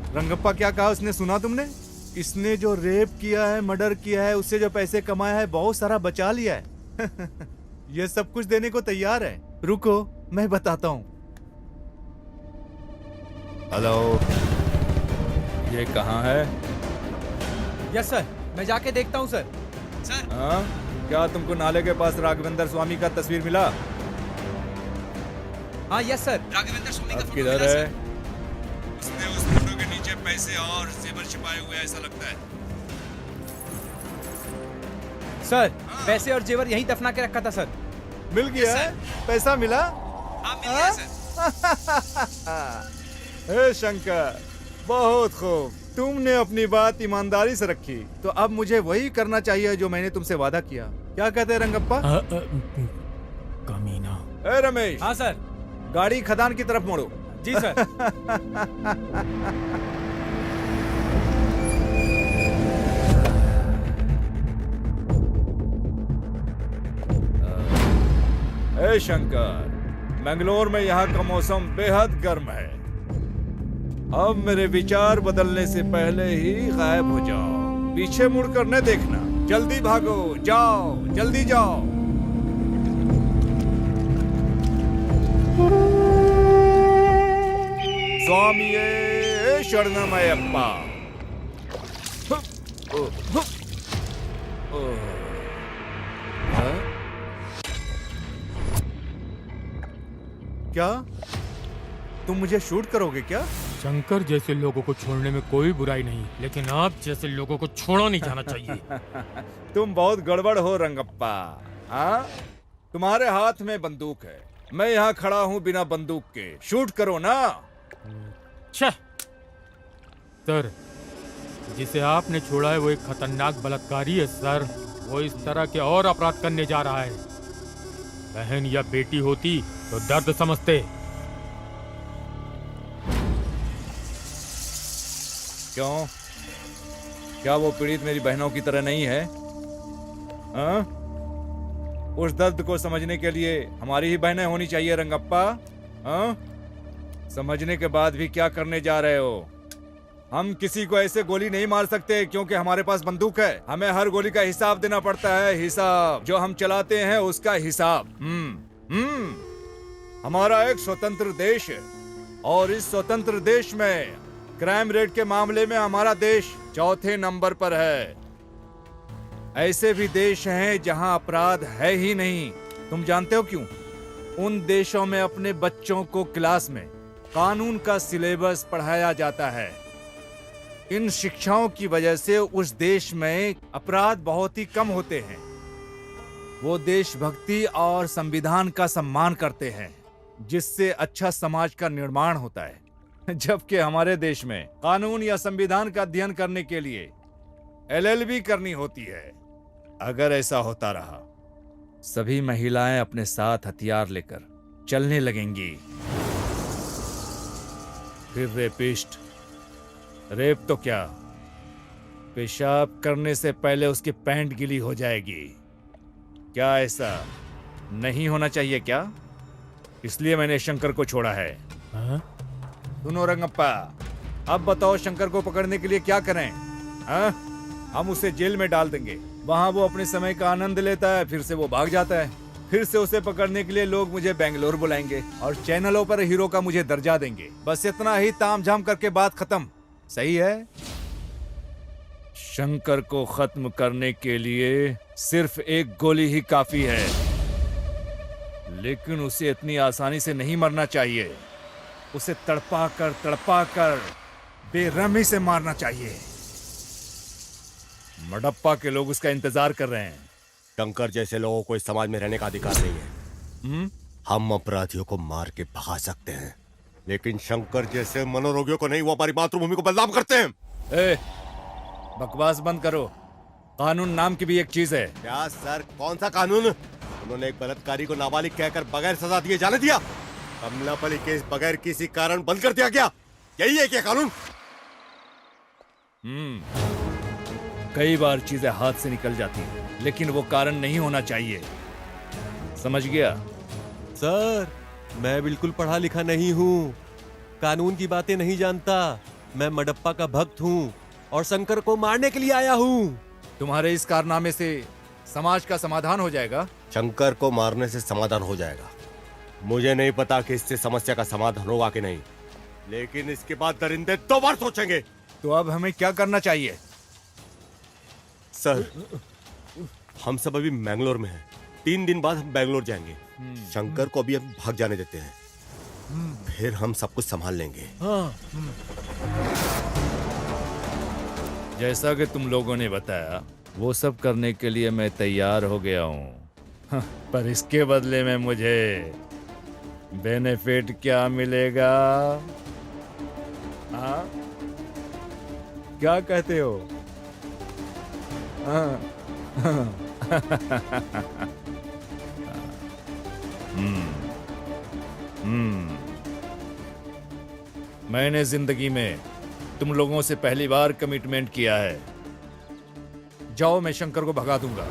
रंगप्पा क्या कहा उसने, सुना तुमने? इसने जो रेप किया है, मर्डर किया है, उससे जो पैसे कमाया है, बहुत सारा बचा लिया है। ये सब कुछ देने को तैयार है। रुको मैं बताता हूँ। हेलो, ये कहाँ है? यस सर, मैं जाके देखता हूँ सर। सर क्या तुमको नाले के पास राघवेंद्र स्वामी का तस्वीर मिला? हाँ यस सर, राघवेंद्र स्वामी का फोटो किधर मिला है? सर। उसने उस फोटो के नीचे पैसे और जेवर छिपाए हुए ऐसा लगता है। सर पैसे और जेवर यहीं दफना के रखा था सर। मिल गया है? पैसा मिला? हाँ मिल गया सर। हे शंकर, बहुत खूब, तुमने अपनी बात ईमानदारी से रखी। तो अब मुझे वही करना चाहिए जो मैंने तुमसे वादा किया। क्या कहते हैं रंगप्पा? कमीना। ए रमेश। हाँ सर। गाड़ी खदान की तरफ मोड़ो। जी सर। हे शंकर, बेंगलोर में यहाँ का मौसम बेहद गर्म है। अब मेरे विचार बदलने से पहले ही गायब हो जाओ। पीछे मुड़कर न देखना। जल्दी भागो, जाओ, जल्दी जाओ। स्वामिये शरणमयप्पा। क्या तुम मुझे शूट करोगे क्या? शंकर जैसे लोगों को छोड़ने में कोई बुराई नहीं, लेकिन आप जैसे लोगों को छोड़ा नहीं जाना चाहिए। तुम बहुत गड़बड़ हो रंगप्पा। हाँ, तुम्हारे हाथ में बंदूक है, मैं यहाँ खड़ा हूँ बिना बंदूक के। शूट करो ना। सर, जिसे आपने छोड़ा है वो एक खतरनाक बलात्कारी है सर। वो इस तरह के और अपराध करने जा रहा है। बहन या बेटी होती तो दर्द समझते। क्यों? क्या वो पीड़ित मेरी बहनों की तरह नहीं है? हाँ? उस दर्द को समझने के लिए हमारी ही बहनें होनी चाहिए रंगप्पा। हाँ? समझने के बाद भी क्या करने जा रहे हो? हम किसी को ऐसे गोली नहीं मार सकते क्योंकि हमारे पास बंदूक है। हमें हर गोली का हिसाब देना पड़ता है। हिसाब जो हम चलाते हैं उसका हिसाब। हमारा एक स्वतंत्र देश है और इस स्वतंत्र देश में क्राइम रेट के मामले में हमारा देश चौथे नंबर पर है। ऐसे भी देश हैं जहां अपराध है ही नहीं। तुम जानते हो क्यों? उन देशों में अपने बच्चों को क्लास में कानून का सिलेबस पढ़ाया जाता है। इन शिक्षाओं की वजह से उस देश में अपराध बहुत ही कम होते हैं। वो देशभक्ति और संविधान का सम्मान करते हैं, जिससे अच्छा समाज का निर्माण होता है। जबकि हमारे देश में कानून या संविधान का अध्ययन करने के लिए LLB करनी होती है। अगर ऐसा होता रहा, सभी महिलाएं अपने साथ हथियार लेकर चलने लगेंगी। फिर रेपिस्ट, रेप तो क्या, पेशाब करने से पहले उसकी पैंट गीली हो जाएगी। क्या ऐसा नहीं होना चाहिए क्या? इसलिए मैंने शंकर को छोड़ा है। सुनो रंगप्पा, अब बताओ शंकर को पकड़ने के लिए क्या करें? हम उसे जेल में डाल देंगे। वहां वो अपने समय का आनंद लेता है, फिर से वो भाग जाता है। फिर से उसे पकड़ने के लिए लोग मुझे बेंगलोर बुलाएंगे और चैनलों पर हीरो का मुझे दर्जा देंगे। बस इतना ही तामझाम करके बात खत्म। सही है? शंकर को खत्म करने के लिए सिर्फ एक गोली ही काफी है, लेकिन उसे इतनी आसानी से नहीं मरना चाहिए। उसे तड़पा कर बेरहमी से मारना चाहिए। मडप्पा के लोग उसका इंतजार कर रहे हैं। शंकर जैसे लोगों को इस समाज में रहने का अधिकार नहीं है। हम अपराधियों को मार के भगा सकते हैं, लेकिन शंकर जैसे मनोरोगियों को नहीं। वो हमारी मातृभूमि को बदनाम करते हैं। बकवास बंद करो। कानून नाम की भी एक चीज है। क्या सर, कौन सा कानून? उन्होंने एक बलात्कारी को नाबालिग कहकर बगैर सजा दिए जाने दिया। कमलापली केस बगैर किसी कारण बंद कर दिया गया। यही है क्या कानून? कई बार चीजें हाथ से निकल जाती हैं, लेकिन वो कारण नहीं होना चाहिए। समझ गया? सर, मैं बिल्कुल पढ़ा लिखा नहीं हूँ, कानून की बातें नहीं जानता। मैं मडप्पा का भक्त हूँ और शंकर को मारने के लिए आया हूँ। तुम्हारे इस कारनामे से समाज का समाधान हो जाएगा? शंकर को मारने से समाधान हो जाएगा। मुझे नहीं पता कि इससे समस्या का समाधान होगा कि नहीं, लेकिन इसके बाद दरिंदे 2 बार सोचेंगे। तो अब हमें क्या करना चाहिए? सर, हम सब अभी मैंगलोर में हैं। 3 दिन बाद हम बैंगलोर जाएंगे। शंकर को अभी हम भाग जाने देते हैं, फिर हम सब कुछ संभाल लेंगे। जैसा कि तुम लोगों ने बताया, वो सब करने के लिए मैं तैयार हो गया हूँ। पर इसके बदले में मुझे बेनिफिट क्या मिलेगा? हाँ, क्या कहते हो? मैंने जिंदगी में तुम लोगों से पहली बार कमिटमेंट किया है। जाओ, मैं शंकर को भगा दूंगा।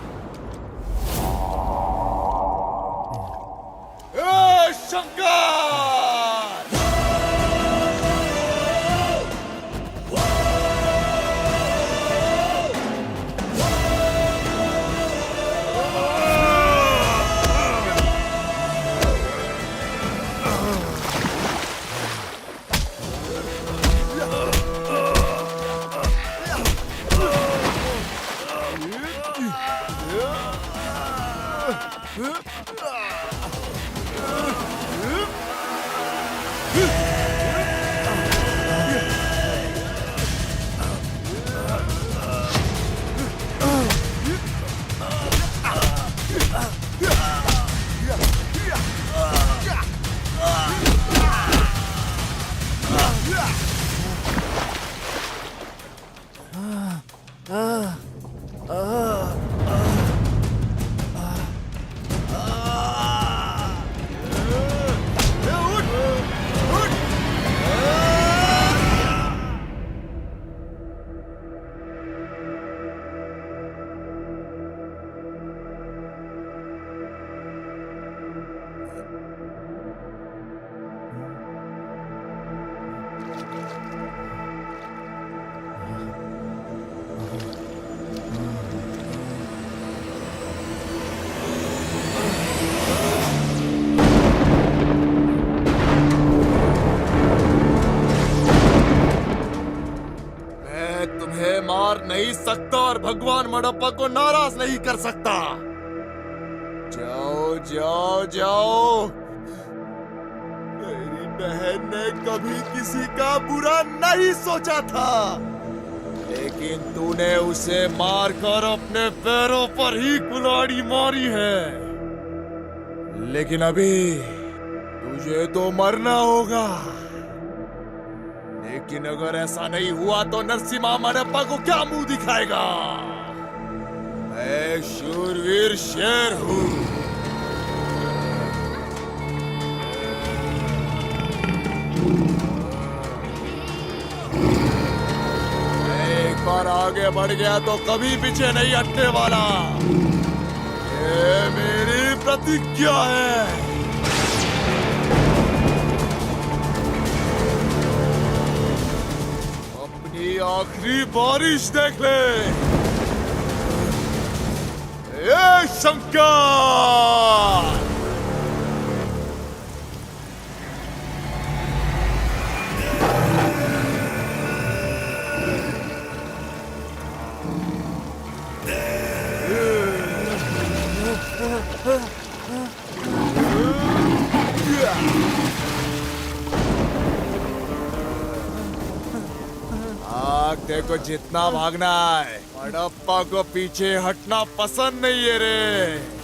नहीं सकता और भगवान मडप्पा को नाराज नहीं कर सकता। जाओ जाओ जाओ। मेरी बहन ने कभी किसी का बुरा नहीं सोचा था, लेकिन तूने उसे मारकर अपने पैरों पर ही कुल्हाड़ी मारी है। लेकिन अभी तुझे तो मरना होगा। लेकिन अगर ऐसा नहीं हुआ तो नरसिम्हा मडप्पा को क्या मुंह दिखाएगा? मैं शूरवीर शेर हूं। एक बार आगे बढ़ गया तो कभी पीछे नहीं हटने वाला। ये मेरी प्रतिज्ञा है। आखिरी बारिश देख ले। ये शंकर। आग देखो, जितना भागना है, बड़प्पा को पीछे हटना पसंद नहीं है रे।